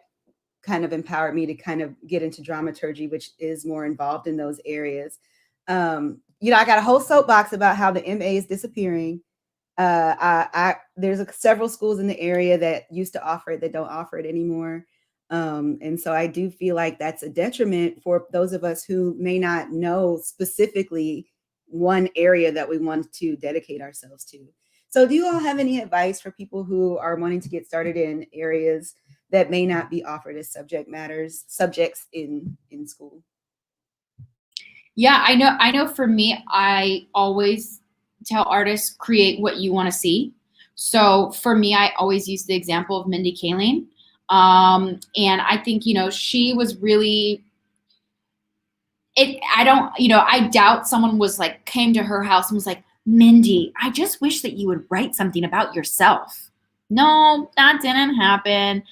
kind of empowered me to kind of get into dramaturgy, which is more involved in those areas. I got a whole soapbox about how the MA is disappearing. There's several schools in the area that used to offer it that don't offer it anymore. And so I do feel like that's a detriment for those of us who may not know specifically one area that we want to dedicate ourselves to. So do you all have any advice for people who are wanting to get started in areas that may not be offered as subjects in school? Yeah, I know for me, I always tell artists, create what you want to see. So for me, I always use the example of Mindy Kaling. And I think, she was really, I doubt someone was like, came to her house and was like, Mindy, I just wish that you would write something about yourself. No, that didn't happen.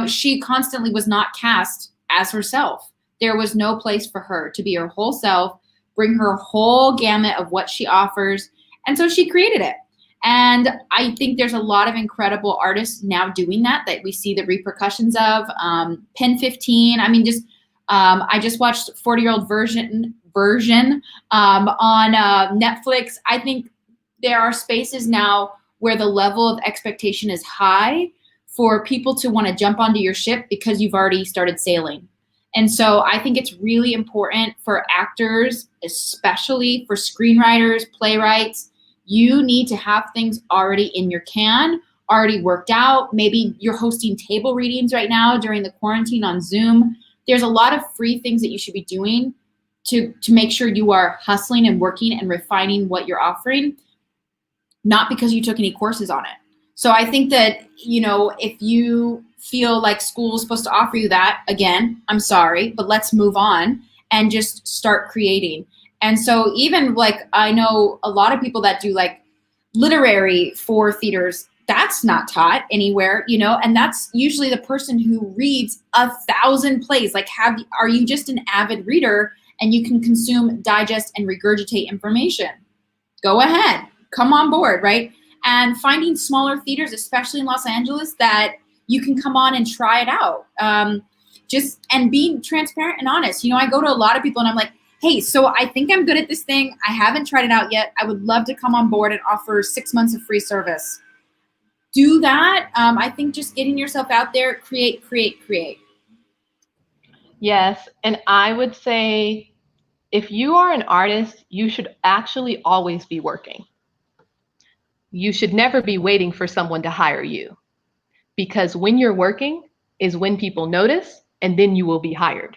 She constantly was not cast as herself. There was no place for her to be her whole self, bring her whole gamut of what she offers. And so she created it. And I think there's a lot of incredible artists now doing that we see the repercussions of. Pen 15, I just watched 40-year-old version on Netflix. I think there are spaces now where the level of expectation is high for people to want to jump onto your ship because you've already started sailing. And so I think it's really important for actors, especially for screenwriters, playwrights, you need to have things already in your can, already worked out. Maybe you're hosting table readings right now during the quarantine on Zoom. There's a lot of free things that you should be doing to make sure you are hustling and working and refining what you're offering, not because you took any courses on it. So I think that, if you feel like school is supposed to offer you that, again, I'm sorry, but let's move on and just start creating. And so even I know a lot of people that do literary for theaters, that's not taught anywhere, and that's usually the person who reads 1,000 plays. Are you just an avid reader and you can consume, digest, and regurgitate information? Go ahead, come on board, right? And finding smaller theaters, especially in Los Angeles, that you can come on and try it out. And being transparent and honest. I go to a lot of people and I'm like, hey, so I think I'm good at this thing. I haven't tried it out yet. I would love to come on board and offer 6 months of free service. Do that. I think just getting yourself out there, create. Yes, and I would say if you are an artist, you should actually always be working. You should never be waiting for someone to hire you, because when you're working is when people notice, and then you will be hired.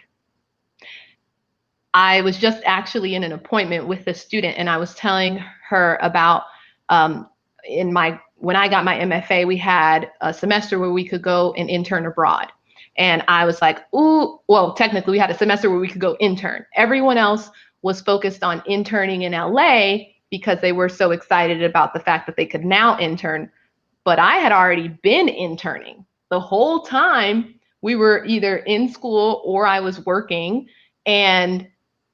I was just actually in an appointment with a student, and I was telling her about when I got my MFA, we had a semester where we could go and intern abroad. And I was like, ooh, well, technically we had a semester where we could go intern. Everyone else was focused on interning in LA because they were so excited about the fact that they could now intern. But I had already been interning the whole time. We were either in school or I was working, and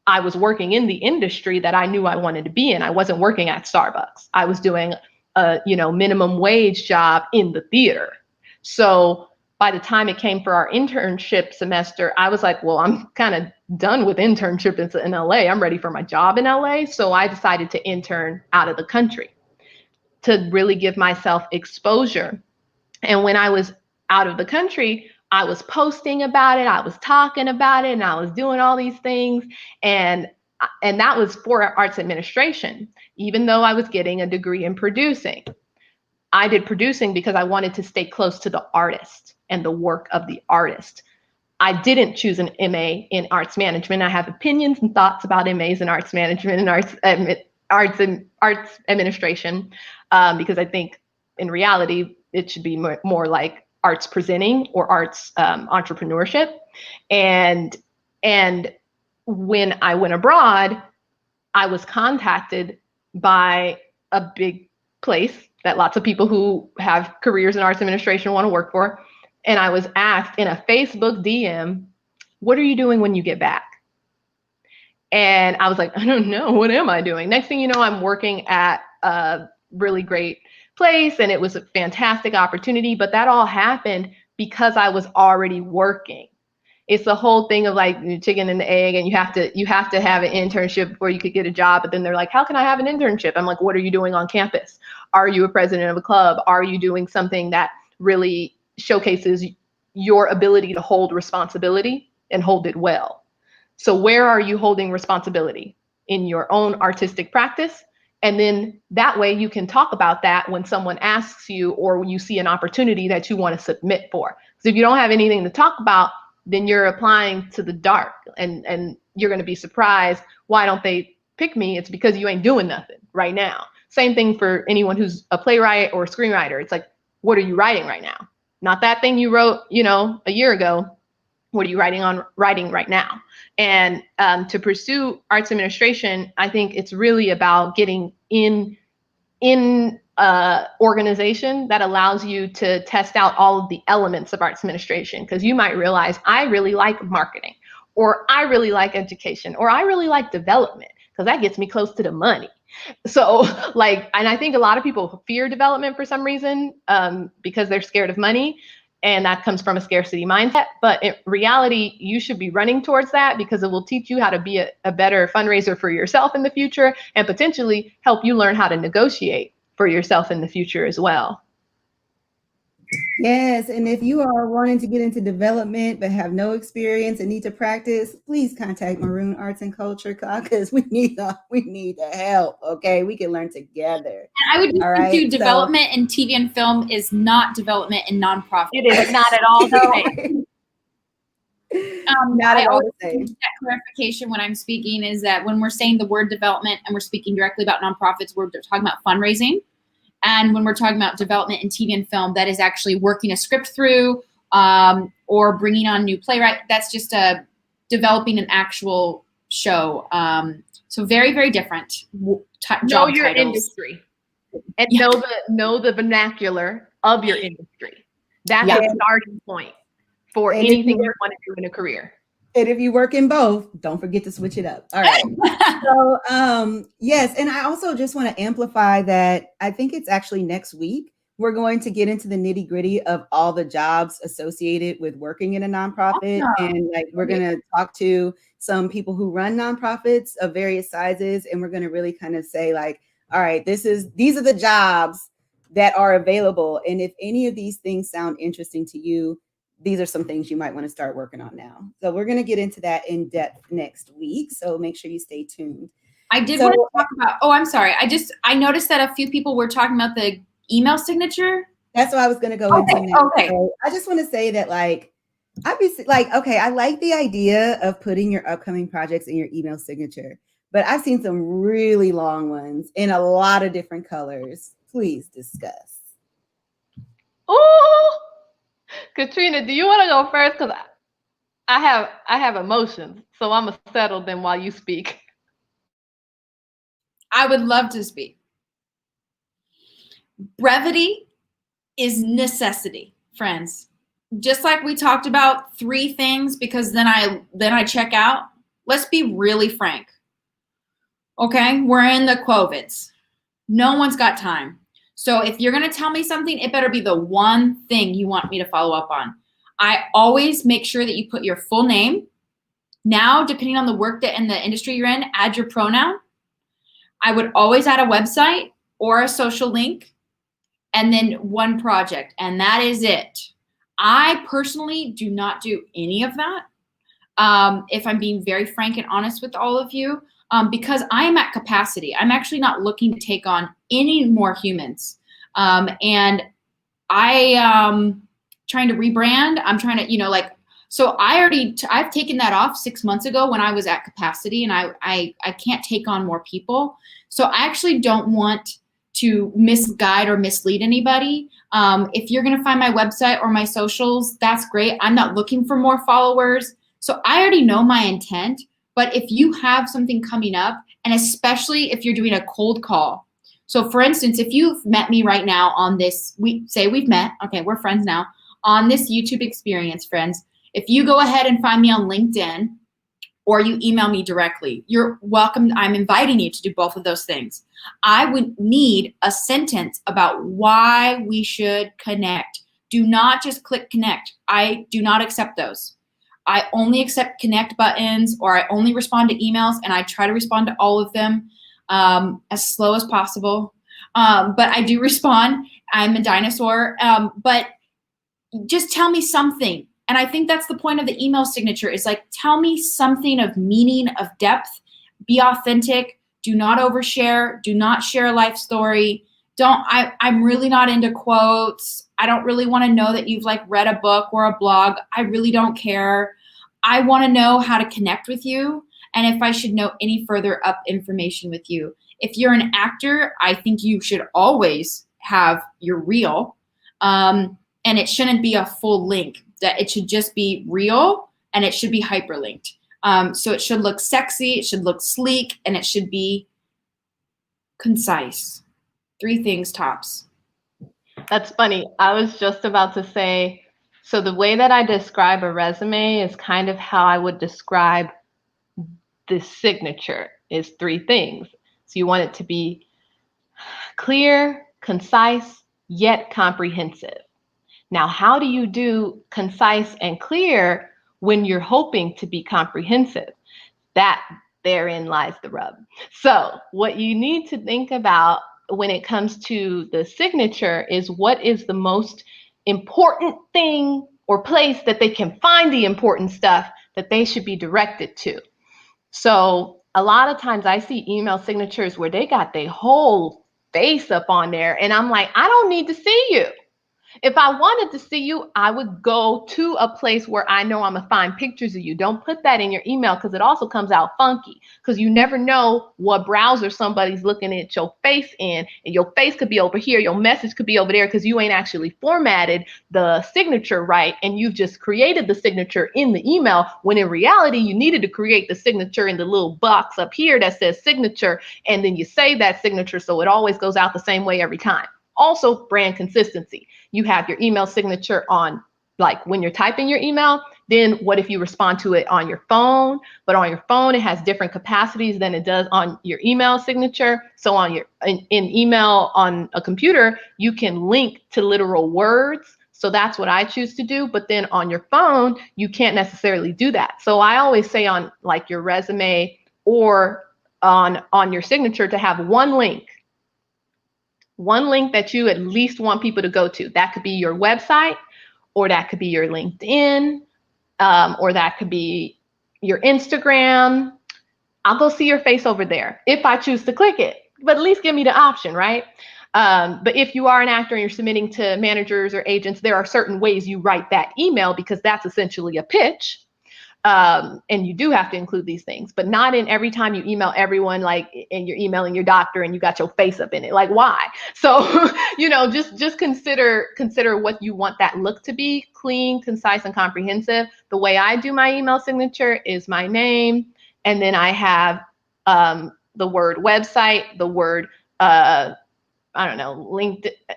I was working in the industry that I knew I wanted to be in. I wasn't working at Starbucks. I was doing a minimum wage job in the theater. So by the time it came for our internship semester, I was like, well, I'm kind of done with internships in LA. I'm ready for my job in LA. So I decided to intern out of the country to really give myself exposure. And when I was out of the country, I was posting about it, I was talking about it, and I was doing all these things. And that was for arts administration, even though I was getting a degree in producing. I did producing because I wanted to stay close to the artist and the work of the artist. I didn't choose an MA in arts management. I have opinions and thoughts about MAs in arts management and arts administration, because I think in reality it should be more like arts presenting or arts entrepreneurship. And when I went abroad, I was contacted by a big place that lots of people who have careers in arts administration want to work for. And I was asked in a Facebook DM, what are you doing when you get back? And I was like, I don't know. What am I doing? Next thing you know, I'm working at a really great place, and it was a fantastic opportunity. But that all happened because I was already working. It's the whole thing of like the chicken and the egg, and you have to have an internship before you could get a job. But then they're like, how can I have an internship? I'm like, what are you doing on campus? Are you a president of a club? Are you doing something that really showcases your ability to hold responsibility and hold it well? So where are you holding responsibility? In your own artistic practice? And then that way you can talk about that when someone asks you, or when you see an opportunity that you want to submit for. Because if you don't have anything to talk about, then you're applying to the dark, and you're going to be surprised. Why don't they pick me? It's because you ain't doing nothing right now. Same thing for anyone who's a playwright or a screenwriter. It's like, what are you writing right now? Not that thing you wrote, a year ago. What are you writing right now? And to pursue arts administration, I think it's really about getting in organization that allows you to test out all of the elements of arts administration. Because you might realize, I really like marketing, or I really like education, or I really like development, because that gets me close to the money. So and I think a lot of people fear development for some reason, because they're scared of money. And that comes from a scarcity mindset. But in reality, you should be running towards that, because it will teach you how to be a better fundraiser for yourself in the future, and potentially help you learn how to negotiate for yourself in the future as well. Yes, and if you are wanting to get into development but have no experience and need to practice, please contact Maroon Arts and Culture, because we need the help. Okay, we can learn together. And I would just do development in TV and film is not development in nonprofit. It is not at all the same. Not at all the same. That clarification when I'm speaking is that when we're saying the word development and we're speaking directly about nonprofits, we're talking about fundraising. And when we're talking about development in TV and film, that is actually working a script through, or bringing on new playwright. That's just developing an actual show. So very, very different job know your titles. Industry, and know the vernacular of your industry. That's a starting point for anything you want to do in a career. And if you work in both, don't forget to switch it up. All right. So, yes. And I also just want to amplify that I think it's actually next week, we're going to get into the nitty gritty of all the jobs associated with working in a nonprofit. Awesome. And we're going to talk to some people who run nonprofits of various sizes. And we're going to really kind of say all right, these are the jobs that are available. And if any of these things sound interesting to you, these are some things you might want to start working on now. So we're going to get into that in depth next week. So make sure you stay tuned. I did want to talk about, I'm sorry. I noticed that a few people were talking about the email signature. That's what I was going to go into next. Okay. So I just want to say that obviously, okay, I like the idea of putting your upcoming projects in your email signature, but I've seen some really long ones in a lot of different colors. Please discuss. Oh, Katrina, do you want to go first? Because I have emotions, so I'm gonna settle them while you speak. I would love to speak. Brevity is necessity, friends. Just like we talked about 3 things, because then I check out. Let's be really frank. Okay, we're in the COVIDs. No one's got time. So if you're going to tell me something, it better be the one thing you want me to follow up on. I always make sure that you put your full name. Now, depending on the work and the industry you're in, add your pronoun. I would always add a website or a social link, and then one project, and that is it. I personally do not do any of that, if I'm being very frank and honest with all of you. Because I'm at capacity. I'm actually not looking to take on any more humans. And I trying to rebrand. I'm trying to, So I've taken that off 6 months ago when I was at capacity, and I can't take on more people. So I actually don't want to misguide or mislead anybody. If you're going to find my website or my socials, that's great. I'm not looking for more followers. So I already know my intent. But if you have something coming up, and especially if you're doing a cold call. So for instance, if you've met me right now on this, we've met, okay, we're friends now, on this YouTube experience, friends. If you go ahead and find me on LinkedIn or you email me directly, you're welcome. I'm inviting you to do both of those things. I would need a sentence about why we should connect. Do not just click connect. I do not accept those. I only accept connect buttons, or I only respond to emails, and I try to respond to all of them as slow as possible. But I do respond. I'm a dinosaur. But just tell me something. And I think that's the point of the email signature, is like, tell me something of meaning, of depth, be authentic, do not overshare, do not share a life story. I'm really not into quotes. I don't really want to know that you've like read a book or a blog. I really don't care. I want to know how to connect with you, and if I should know any further up information with you. If you're an actor, I think you should always have your reel. And it shouldn't be a full link. That it should just be real, and it should be hyperlinked. So it should look sexy, it should look sleek, and it should be concise. 3 things tops. That's funny. I was just about to say, so the way that I describe a resume is kind of how I would describe the signature, is 3 things. So you want it to be clear, concise, yet comprehensive. Now, how do you do concise and clear when you're hoping to be comprehensive? That therein lies the rub. So what you need to think about when it comes to the signature is, what is the most important thing or place that they can find the important stuff that they should be directed to. So a lot of times I see email signatures where they got their whole face up on there, and I'm like, I don't need to see you. If I wanted to see you, I would go to a place where I know I'm going to find pictures of you. Don't put that in your email, because it also comes out funky, because you never know what browser somebody's looking at your face in, and your face could be over here, your message could be over there, because you ain't actually formatted the signature right, and you've just created the signature in the email, when in reality you needed to create the signature in the little box up here that says signature, and then you save that signature so it always goes out the same way every time. Also, brand consistency. You have your email signature on, like when you're typing your email, then what if you respond to it on your phone? But on your phone, it has different capacities than it does on your email signature. So on your in email on a computer, you can link to literal words. So that's what I choose to do. But then on your phone, you can't necessarily do that. So I always say on like your resume or on your signature to have one link that you at least want people to go to. That could be your website, or that could be your LinkedIn, or that could be your Instagram. I'll go see your face over there if I choose to click it, but at least give me the option, right? But if you are an actor and you're submitting to managers or agents, there are certain ways you write that email, because that's essentially a pitch. And you do have to include these things, but not in every time you email everyone, like, and you're emailing your doctor and you got your face up in it. Like, why? So, just consider what you want that look to be: clean, concise, and comprehensive. The way I do my email signature is my name, and then I have the word website, the word LinkedIn,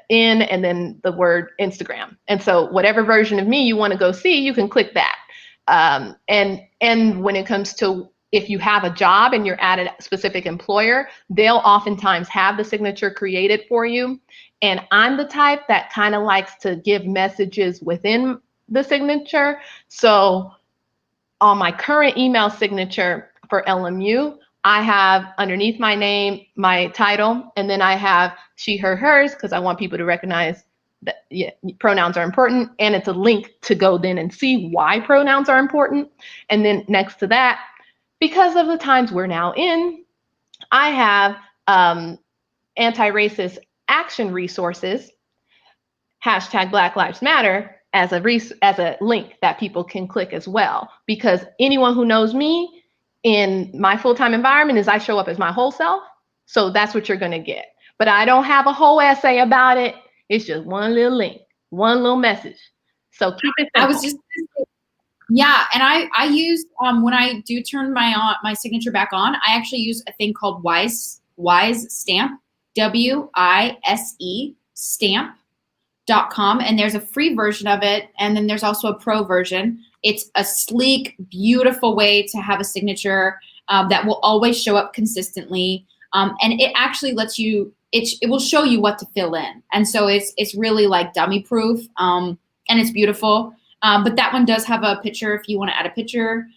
and then the word Instagram. And so whatever version of me you want to go see, you can click that. And when it comes to, if you have a job and you're at a specific employer, they'll oftentimes have the signature created for you. And I'm the type that kind of likes to give messages within the signature. So on my current email signature for LMU, I have underneath my name, my title, and then I have she, her, hers, because I want people to recognize that, yeah, pronouns are important, and it's a link to go then and see why pronouns are important. And then next to that, because of the times we're now in, I have anti-racist action resources, hashtag Black Lives Matter, as a link that people can click as well. Because anyone who knows me in my full-time environment is I show up as my whole self. So that's what you're going to get. But I don't have a whole essay about it. It's just one little link, one little message. So keep it simple. I was just, yeah, and I use when I do turn my signature back on, I actually use a thing called Wise Stamp, WISE stamp.com, and there's a free version of it, and then there's also a pro version. It's a sleek, beautiful way to have a signature that will always show up consistently, and it actually lets you. It will show you what to fill in, and so it's really like dummy proof, and it's beautiful. But that one does have a picture if you want to add a picture.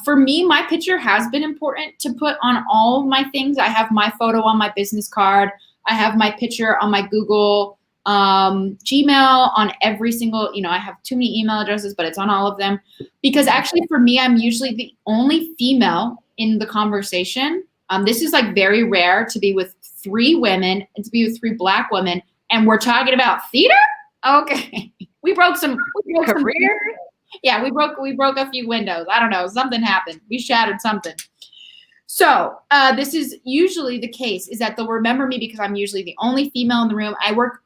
For me, my picture has been important to put on all my things. I have my photo on my business card. I have my picture on my Google, Gmail, on every single, I have too many email addresses, but it's on all of them. Because actually for me, I'm usually the only female in the conversation. This is like very rare to be with 3 women and to be with 3 Black women. And we're talking about theater? Okay. We broke some career. Yeah, we broke a few windows. I don't know, something happened. We shattered something. So this is usually the case, is that they'll remember me because I'm usually the only female in the room. I work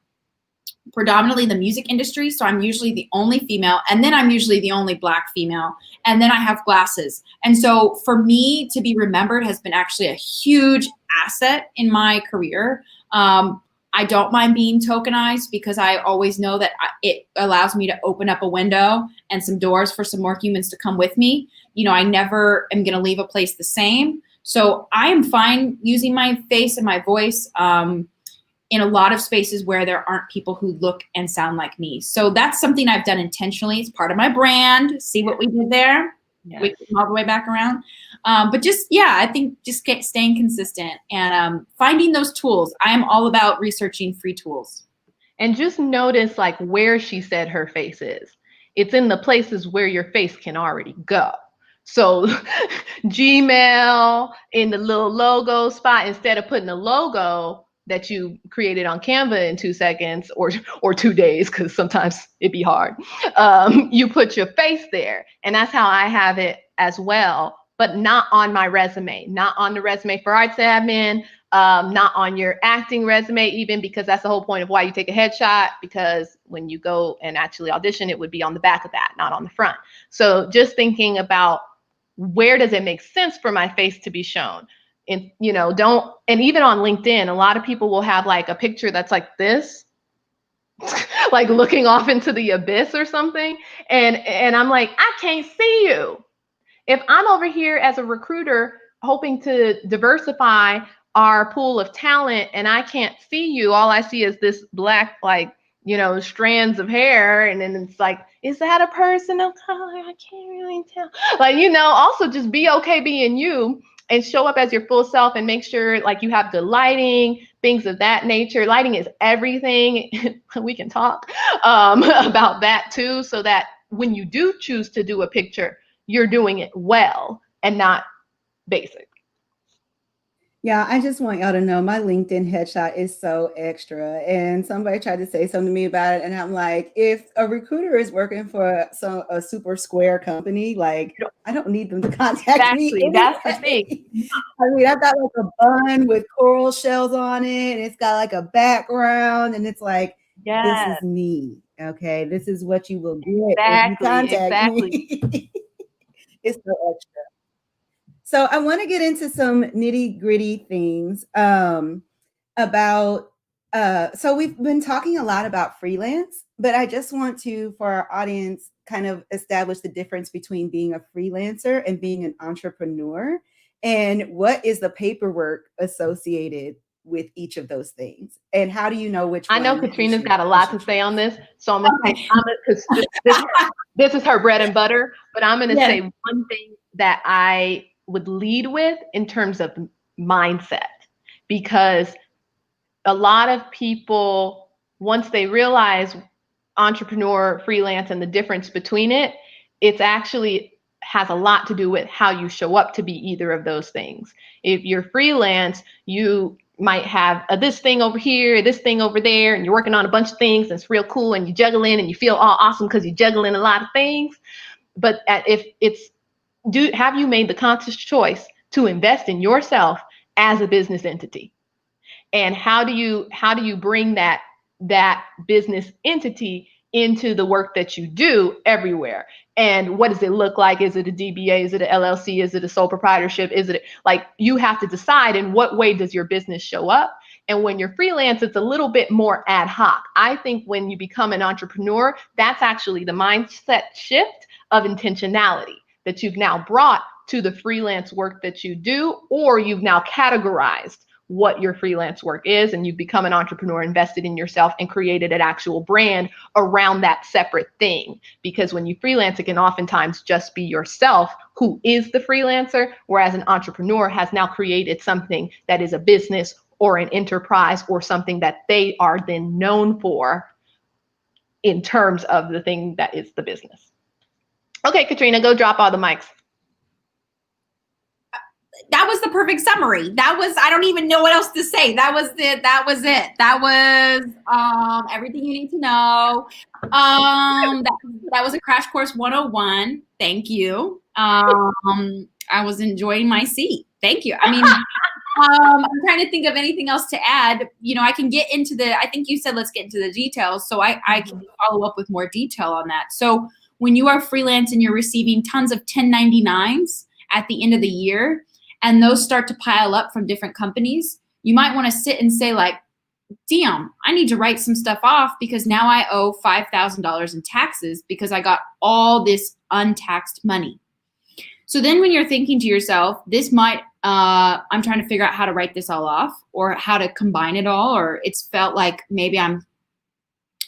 predominantly in the music industry, so I'm usually the only female, and then I'm usually the only Black female, and then I have glasses. And so for me to be remembered has been actually a huge asset in my career. I don't mind being tokenized because I always know that it allows me to open up a window and some doors for some more humans to come with me. I never am going to leave a place the same. So I am fine using my face and my voice in a lot of spaces where there aren't people who look and sound like me. So that's something I've done intentionally. It's part of my brand. See what we did there? Yes. We came all the way back around. But I think just staying consistent and finding those tools. I am all about researching free tools. And just notice like where she said her face is. It's in the places where your face can already go. So Gmail in the little logo spot, instead of putting a logo that you created on Canva in 2 seconds or 2 days, because sometimes it'd be hard, you put your face there. And that's how I have it as well, but not on my resume, not on the resume for arts admin, not on your acting resume even, because that's the whole point of why you take a headshot, because when you go and actually audition, it would be on the back of that, not on the front. So just thinking about where does it make sense for my face to be shown? And, and even on LinkedIn, a lot of people will have like a picture that's like this, like looking off into the abyss or something. And I'm like, I can't see you. If I'm over here as a recruiter hoping to diversify our pool of talent and I can't see you, all I see is this black, strands of hair. And then it's like, is that a person of color? I can't really tell. Also just be okay being you and show up as your full self and make sure like you have the lighting, things of that nature. Lighting is everything. We can talk about that too, so that when you do choose to do a picture, you're doing it well and not basic. Yeah, I just want y'all to know my LinkedIn headshot is so extra. And somebody tried to say something to me about it. And I'm like, if a recruiter is working for a super square company, like I don't need them to contact me. Anyway. That's the thing. I mean, I've got like a bun with coral shells on it. And it's got like a background. And it's like, This is me. Okay, this is what you will get if you contact me. It's so extra. So I want to get into some nitty gritty things about, so we've been talking a lot about freelance, but I just want to, for our audience, kind of establish the difference between being a freelancer and being an entrepreneur, and what is the paperwork associated with each of those things, and how do you know which one? I know Katrina's got a lot to say on this, so I'm because this is her bread and butter, but I'm going to say one thing that I would lead with in terms of mindset, because a lot of people, once they realize entrepreneur, freelance, and the difference between it, it's actually has a lot to do with how you show up to be either of those things. If you're freelance, you might have this thing over here, this thing over there, and you're working on a bunch of things, and it's real cool, and you juggling, and you feel all awesome because you're juggling a lot of things. But if it's, have you made the conscious choice to invest in yourself as a business entity? And how do you bring that business entity into the work that you do everywhere? And what does it look like? Is it a DBA? Is it an LLC? Is it a sole proprietorship? Is it like, you have to decide in what way does your business show up? And when you're freelance, it's a little bit more ad hoc. I think when you become an entrepreneur, that's actually the mindset shift of intentionality that you've now brought to the freelance work that you do, or you've now categorized what your freelance work is, and you've become an entrepreneur, invested in yourself, and created an actual brand around that separate thing. Because when you freelance, it can oftentimes just be yourself who is the freelancer, whereas an entrepreneur has now created something that is a business or an enterprise or something that they are then known for in terms of the thing that is the business. Okay, Katrina, go drop all the mics. That was the perfect summary. That was, I don't even know what else to say. That was it. That was it. That was everything you need to know. That was a Crash Course 101. Thank you. I was enjoying my seat. Thank you. I mean, I'm trying to think of anything else to add. You know, I can get into I think you said, let's get into the details. So I can follow up with more detail on that. So when you are freelance and you're receiving tons of 1099s at the end of the year, and those start to pile up from different companies, you might want to sit and say like, damn, I need to write some stuff off because now I owe $5,000 in taxes because I got all this untaxed money. So then when you're thinking to yourself, this might, I'm trying to figure out how to write this all off or how to combine it all, or it's felt like maybe I'm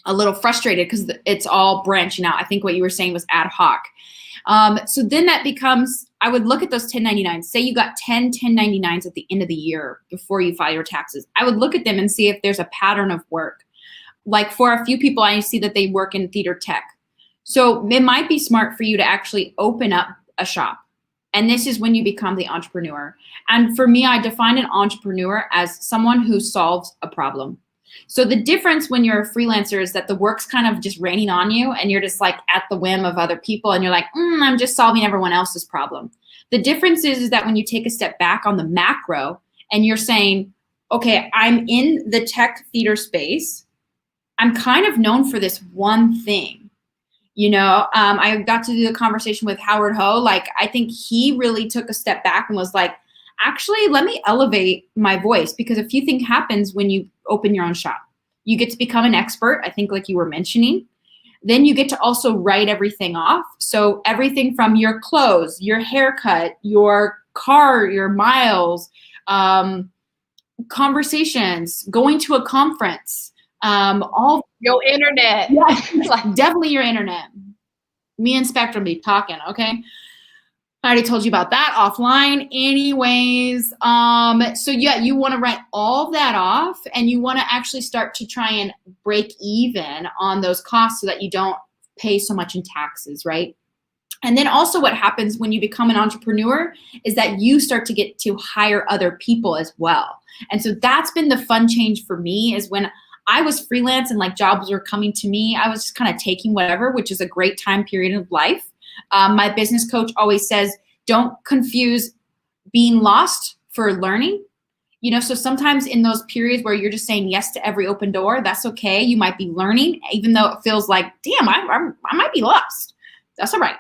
a little frustrated because it's all branching out. I think what you were saying was ad hoc. So then that becomes, I would look at those 1099s. Say you got 10 1099s at the end of the year before you file your taxes. I would look at them and see if there's a pattern of work. Like for a few people, I see that they work in theater tech. So it might be smart for you to actually open up a shop. And this is when you become the entrepreneur. And for me, I define an entrepreneur as someone who solves a problem. So the difference when you're a freelancer is that the work's kind of just raining on you and you're just like at the whim of other people and you're like, I'm just solving everyone else's problem. The difference is that when you take a step back on the macro and you're saying, okay, I'm in the tech theater space. I'm kind of known for this one thing. You know, I got to do the conversation with Howard Ho. Like, I think he really took a step back and was like, actually, let me elevate my voice, because a few things happens when you open your own shop. You get to become an expert, I think, like you were mentioning. Then you get to also write everything off. So everything from your clothes, your haircut, your car, your miles, conversations, going to a conference, all your internet. Yes, definitely your internet. Me and Spectrum be talking, okay? I already told you about that offline. Anyways, so yeah, you want to write all that off and you want to actually start to try and break even on those costs so that you don't pay so much in taxes, right? And then also what happens when you become an entrepreneur is that you start to get to hire other people as well. And so that's been the fun change for me, is when I was freelance and like jobs were coming to me, I was just kind of taking whatever, which is a great time period of life. My business coach always says, don't confuse being lost for learning. You know, so sometimes in those periods where you're just saying yes to every open door, that's okay. You might be learning, even though it feels like, damn, I might be lost. That's all right.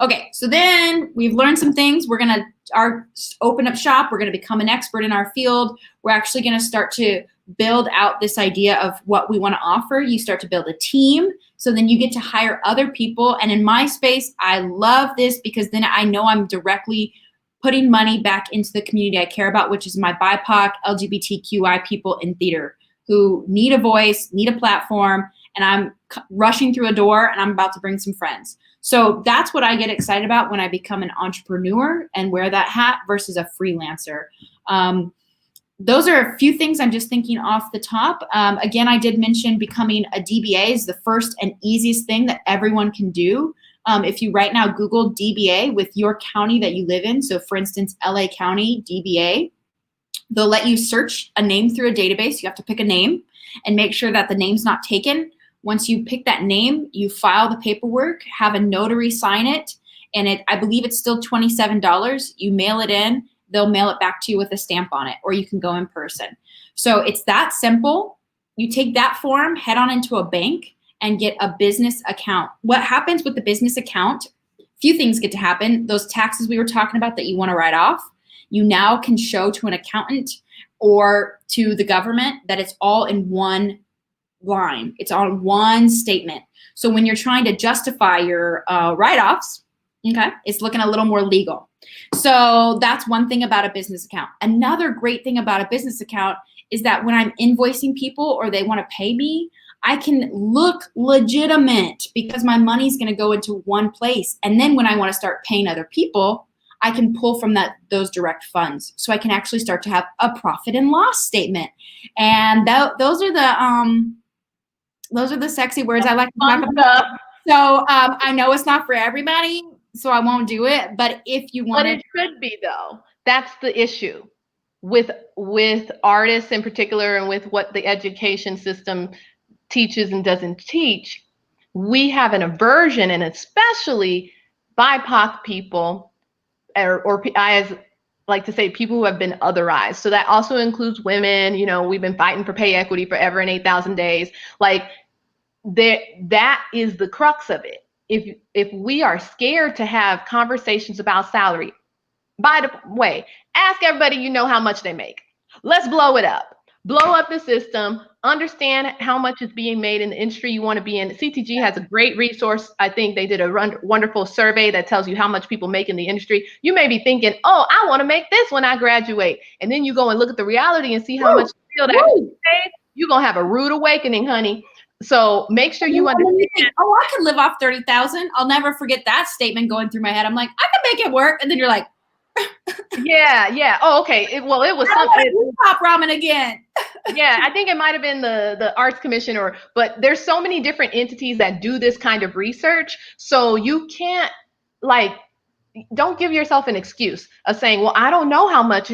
Okay, so then we've learned some things. We're going to open up shop. We're going to become an expert in our field. We're actually going to start to build out this idea of what we want to offer. You start to build a team. So then you get to hire other people. And in my space, I love this because then I know I'm directly putting money back into the community I care about, which is my BIPOC, LGBTQI people in theater who need a voice, need a platform, and I'm rushing through a door and I'm about to bring some friends. So that's what I get excited about when I become an entrepreneur and wear that hat versus a freelancer. Those are a few things I'm just thinking off the top. Again, I did mention becoming a DBA is the first and easiest thing that everyone can do. If you right now Google DBA with your county that you live in, so for instance, LA County DBA, They'll let you search a name through a database. You have to pick a name and make sure that the name's not taken. Once you pick that name, you file the paperwork, have a notary sign it, and I believe it's still $27. You mail it in, they'll mail it back to you with a stamp on it, or you can go in person. So it's that simple. You take that form, head on into a bank, and get a business account. What happens with the business account? A few things get to happen. Those taxes we were talking about that you want to write off, you now can show to an accountant or to the government that it's all in one line. It's on one statement. So when you're trying to justify your write-offs, okay, it's looking a little more legal. So that's one thing about a business account. Another great thing about a business account is that when I'm invoicing people or they want to pay me, I can look legitimate because my money's going to go into one place. And then when I want to start paying other people, I can pull from those direct funds. So I can actually start to have a profit and loss statement. And those are the sexy words I like to talk about. So I know it's not for everybody, so I won't do it. But if you want, but it should be though. That's the issue with artists in particular, and with what the education system teaches and doesn't teach. We have an aversion, and especially BIPOC people, or I like to say people who have been otherized. So that also includes women. You know, we've been fighting for pay equity forever in 8,000 days. Like that is the crux of it. If we are scared to have conversations about salary, by the way, ask everybody you know how much they make. Let's blow it up. Blow up the system, understand how much is being made in the industry you want to be in. CTG has a great resource. I think they did a wonderful survey that tells you how much people make in the industry. You may be thinking, oh, I want to make this when I graduate. And then you go and look at the reality and see how much you feel that you're going to have a rude awakening, honey. So make sure you understand. You think, oh, I can live off 30,000. I'll never forget that statement going through my head. I'm like, I can make it work. And then you're like, yeah. Oh, okay. It was something. Pop ramen again. Yeah, I think it might have been the Arts Commission, but there's so many different entities that do this kind of research. So you can't don't give yourself an excuse of saying, well, I don't know how much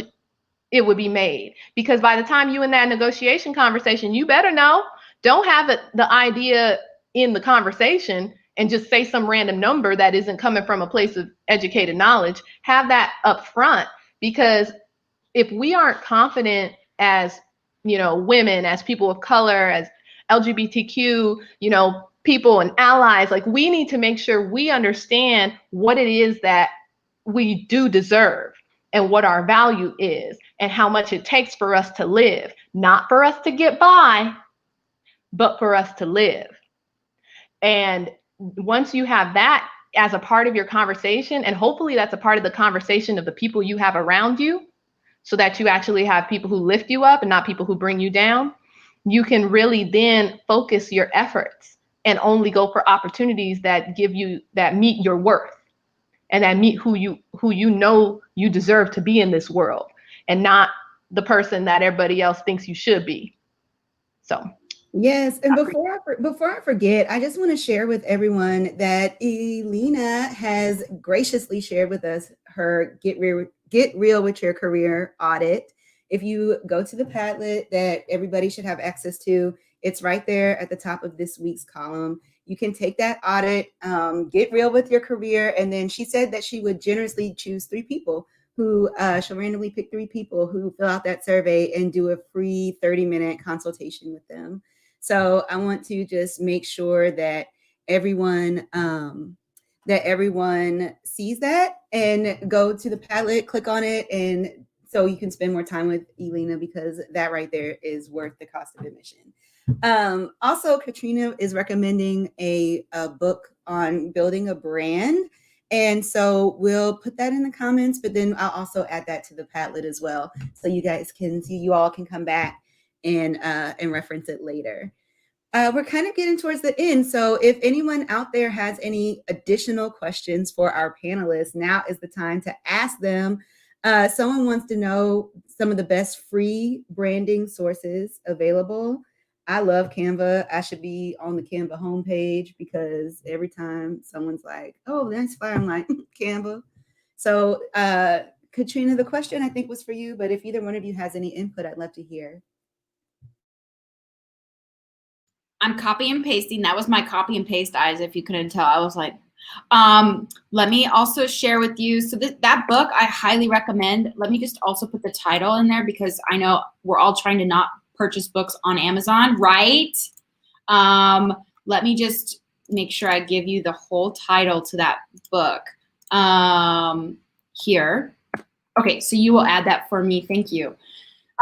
it would be made, because by the time you in that negotiation conversation, you better know. Don't have the idea in the conversation and just say some random number that isn't coming from a place of educated knowledge. Have that up front, because if we aren't confident as, women, as people of color, as LGBTQ, people and allies, we need to make sure we understand what it is that we do deserve and what our value is and how much it takes for us to live, not for us to get by, but for us to live. And once you have that as a part of your conversation, and hopefully that's a part of the conversation of the people you have around you, so that you actually have people who lift you up and not people who bring you down, you can really then focus your efforts and only go for opportunities that meet your worth and that meet who you know you deserve to be in this world, and not the person that everybody else thinks you should be. So. Yes, and before I forget, I just want to share with everyone that Elena has graciously shared with us her Get Real with Your Career audit. If you go to the Padlet that everybody should have access to, it's right there at the top of this week's column. You can take that audit, get real with your career, and then she said that she would generously choose 3 people who she'll randomly pick 3 people who fill out that survey and do a free 30-minute consultation with them. So I want to just make sure that everyone sees that and go to the Padlet, click on it, and so you can spend more time with Elena, because that right there is worth the cost of admission. Also, Katrina is recommending a book on building a brand. And so we'll put that in the comments, but then I'll also add that to the Padlet as well. So you all can come back and reference it later. We're kind of getting towards the end. So if anyone out there has any additional questions for our panelists, now is the time to ask them. Someone wants to know some of the best free branding sources available. I love Canva. I should be on the Canva homepage, because every time someone's like, oh, that's fine, I'm like, Canva. So Katrina, the question I think was for you, but if either one of you has any input, I'd love to hear. I'm copy and pasting. That was my copy and paste eyes, if you couldn't tell. I was like, let me also share with you. So that book I highly recommend. Let me just also put the title in there because I know we're all trying to not purchase books on Amazon, right? Let me just make sure I give you the whole title to that book here. Okay, so you will add that for me. Thank you.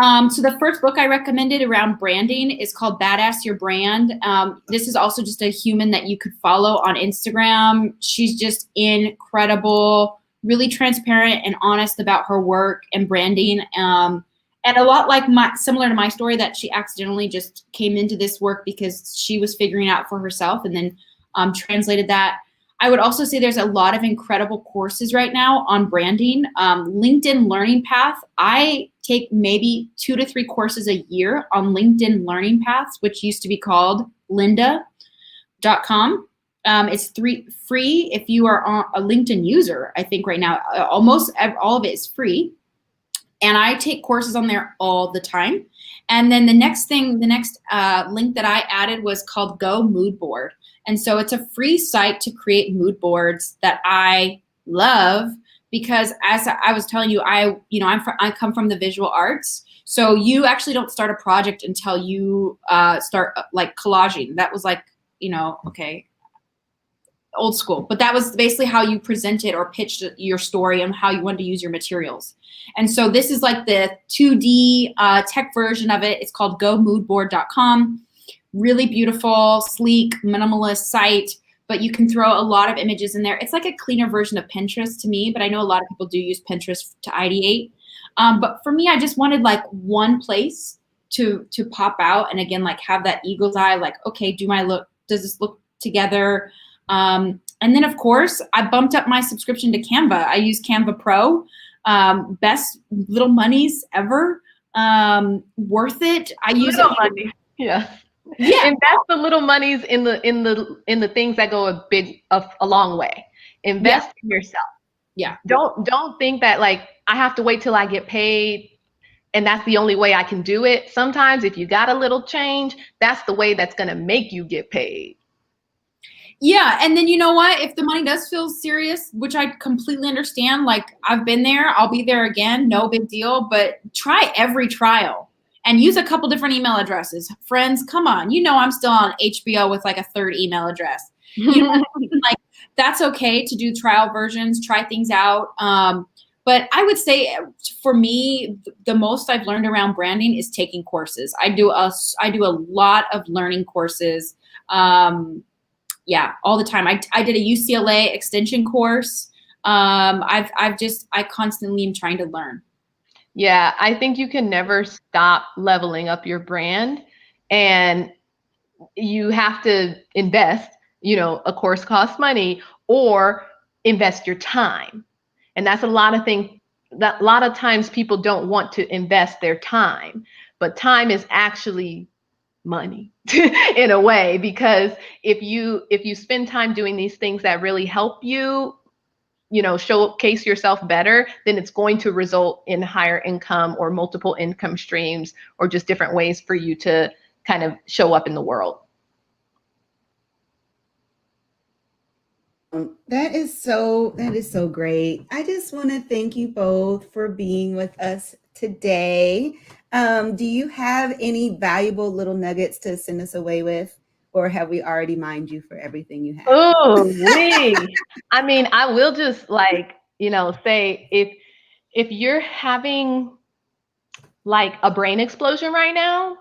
So the first book I recommended around branding is called Badass Your Brand. This is also just a human that you could follow on Instagram. She's just incredible, really transparent and honest about her work and branding. And a lot like similar to my story, that she accidentally just came into this work because she was figuring out for herself and then translated that. I would also say there's a lot of incredible courses right now on branding. LinkedIn Learning Path. I take maybe 2 to 3 courses a year on LinkedIn Learning Paths, which used to be called lynda.com. It's free if you are a LinkedIn user. I think right now, almost all of it is free. And I take courses on there all the time. And then the next link that I added was called Go Mood Board. And so it's a free site to create mood boards that I love because, as I was telling you, I come from the visual arts. So you actually don't start a project until you start like collaging. That was like, okay, old school, but that was basically how you presented or pitched your story and how you wanted to use your materials. And so this is like the 2D tech version of it. It's called gomoodboard.com. Really beautiful, sleek, minimalist site, but you can throw a lot of images in there. It's like a cleaner version of Pinterest to me, but I know a lot of people do use Pinterest to ideate. But for me, I just wanted like one place to pop out and again, like have that eagle's eye, like, okay, does this look together? And then of course, I bumped up my subscription to Canva. I use Canva Pro, best little monies ever, worth it. I use little money. Yeah. Invest the little monies in the things that go a long way. Invest in yourself. Yeah. Don't think that like I have to wait till I get paid and that's the only way I can do it. Sometimes if you got a little change, that's the way that's going to make you get paid. Yeah. And then you know what? If the money does feel serious, which I completely understand, like I've been there, I'll be there again. No big deal. But try every trial and use a couple different email addresses. Friends, come on. I'm still on HBO with like a third email address. Like that's okay to do trial versions, try things out. But I would say for me, the most I've learned around branding is taking courses. I do a lot of learning courses. Yeah, all the time. I did a UCLA extension course. I constantly am trying to learn. Yeah, I think you can never stop leveling up your brand, and you have to invest. A course costs money, or invest your time, and that's a lot of things. That a lot of times people don't want to invest their time, but time is actually money in a way, because if you spend time doing these things that really help you showcase yourself better, then it's going to result in higher income or multiple income streams or just different ways for you to kind of show up in the world. That is so great. I just want to thank you both for being with us today. Do you have any valuable little nuggets to send us away with, or have we already mined you for everything you have? Oh, I mean, I will just say if you're having like a brain explosion right now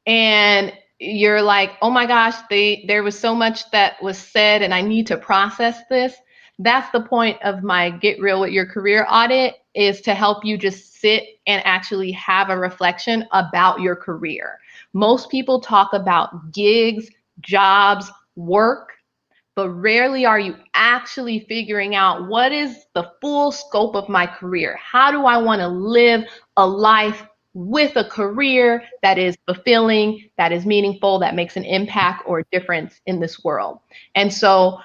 and you're like, oh my gosh, there was so much that was said and I need to process this. That's the point of my Get Real with Your Career audit, is to help you just sit and actually have a reflection about your career. Most people talk about gigs, jobs, work, but rarely are you actually figuring out what is the full scope of my career. How do I want to live a life with a career that is fulfilling, that is meaningful, that makes an impact or difference in this world? And so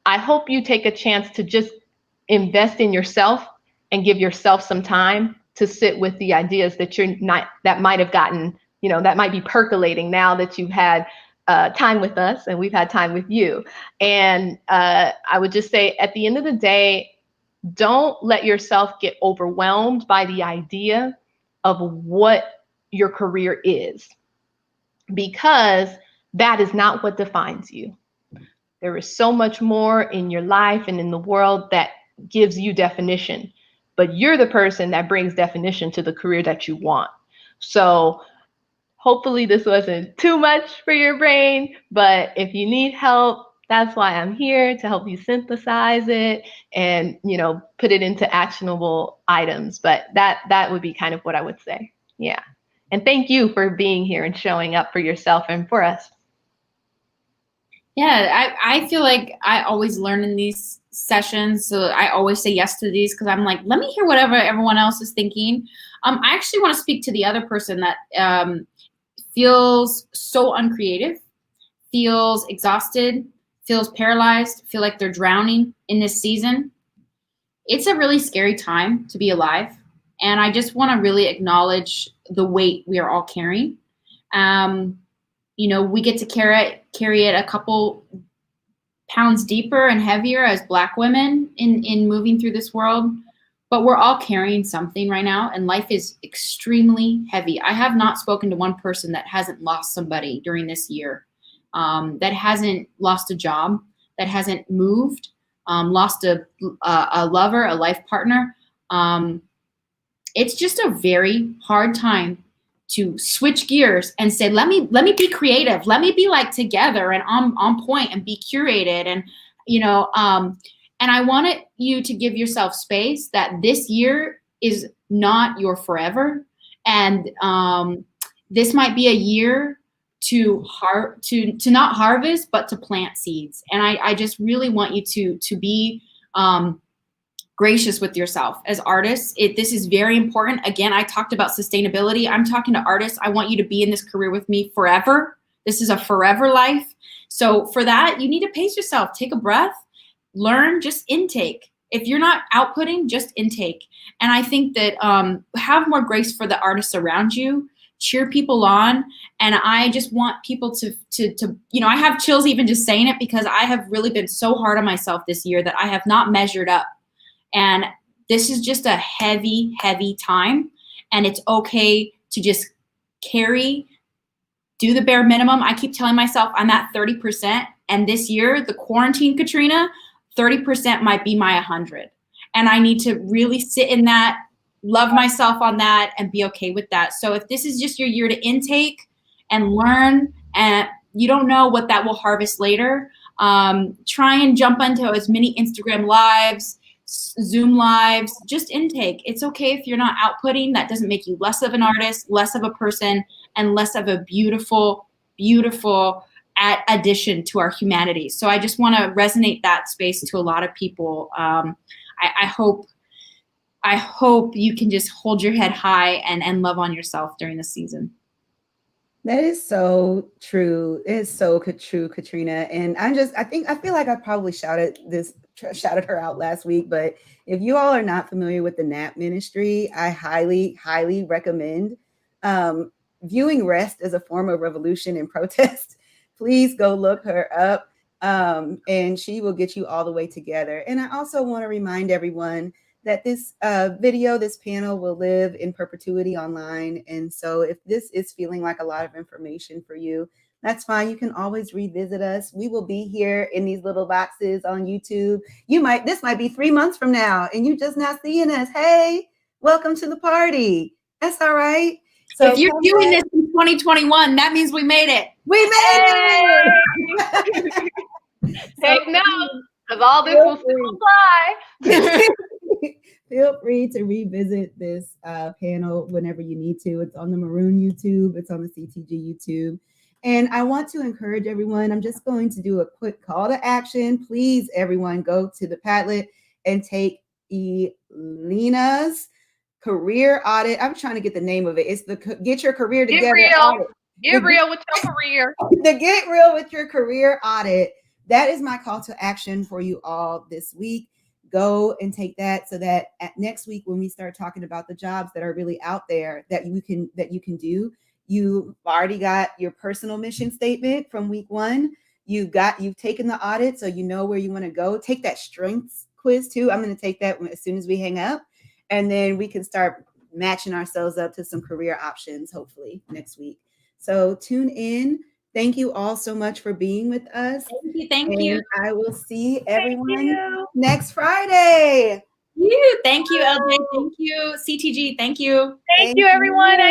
I hope you take a chance to just invest in yourself and give yourself some time to sit with the ideas that that might have gotten, that might be percolating now that you've had time with us and we've had time with you. And I would just say, at the end of the day, don't let yourself get overwhelmed by the idea of what your career is, because that is not what defines you. There is so much more in your life and in the world that gives you definition, but you're the person that brings definition to the career that you want. So hopefully this wasn't too much for your brain, but if you need help, that's why I'm here, to help you synthesize it and, put it into actionable items. But that would be kind of what I would say. Yeah. And thank you for being here and showing up for yourself and for us. Yeah, I feel like I always learn in these sessions, so I always say yes to these because I'm like, let me hear whatever everyone else is thinking. I actually want to speak to the other person that feels so uncreative, feels exhausted, feels paralyzed, feel like they're drowning in this season. It's a really scary time to be alive, and I just want to really acknowledge the weight we are all carrying. We get to carry it a couple pounds deeper and heavier as Black women in moving through this world, but we're all carrying something right now, and life is extremely heavy. I have not spoken to one person that hasn't lost somebody during this year, that hasn't lost a job, that hasn't moved, lost a lover, a life partner. It's just a very hard time to switch gears and say, let me be creative. Let me be like together and on point and be curated. And, and I wanted you to give yourself space that this year is not your forever. And this might be a year to not harvest, but to plant seeds. And I just really want you to be gracious with yourself as artists. This is very important. Again, I talked about sustainability. I'm talking to artists. I want you to be in this career with me forever. This is a forever life. So for that, you need to pace yourself. Take a breath, learn, just intake. If you're not outputting, just intake. And I think that have more grace for the artists around you. Cheer people on. And I just want people to I have chills even just saying it, because I have really been so hard on myself this year that I have not measured up. And this is just a heavy, heavy time. And it's okay to just do the bare minimum. I keep telling myself I'm at 30%. And this year, the quarantine, Katrina, 30% might be my 100. And I need to really sit in that, love myself on that, and be okay with that. So if this is just your year to intake and learn, and you don't know what that will harvest later, try and jump into as many Instagram lives, Zoom lives, just intake. It's okay if you're not outputting. That doesn't make you less of an artist, less of a person, and less of a beautiful, beautiful addition to our humanity. So I just want to resonate that space to a lot of people. I hope you can just hold your head high and love on yourself during the season. That is so true. It is so true, Katrina. And I feel like I probably shouted her out last week, but if you all are not familiar with the NAP ministry, I highly, highly recommend viewing rest as a form of revolution and protest. Please go look her up, and she will get you all the way together. And I also want to remind everyone that this this panel will live in perpetuity online. And so if this is feeling like a lot of information for you, that's fine. You can always revisit us. We will be here in these little boxes on YouTube. This might be 3 months from now and you just not seeing us. Hey, welcome to the party. That's all right. So if you're doing this in 2021, that means we made it. We made it. Take note, because all this will still apply. Feel free to revisit this panel whenever you need to. It's on the Maroon YouTube. It's on the CTG YouTube. And I want to encourage everyone. I'm just going to do a quick call to action. Please, everyone, go to the Padlet and take Elena's career audit. I'm trying to get the name of it. It's the Get Your Career Together audit. Get real with your career. The Get Real with Your Career audit. That is my call to action for you all this week. go and take that, so that next week when we start talking about the jobs that are really out there that you can do, you've already got your personal mission statement from week 1. You've taken the audit, so you know where you want to go. Take that strengths quiz too. I'm going to take that as soon as we hang up, and then we can start matching ourselves up to some career options, hopefully next week. So tune in. Thank you all so much for being with us. Thank you. I will see everyone next Friday. Thank you, LJ. Thank you, CTG. Thank you. Thank you, everyone.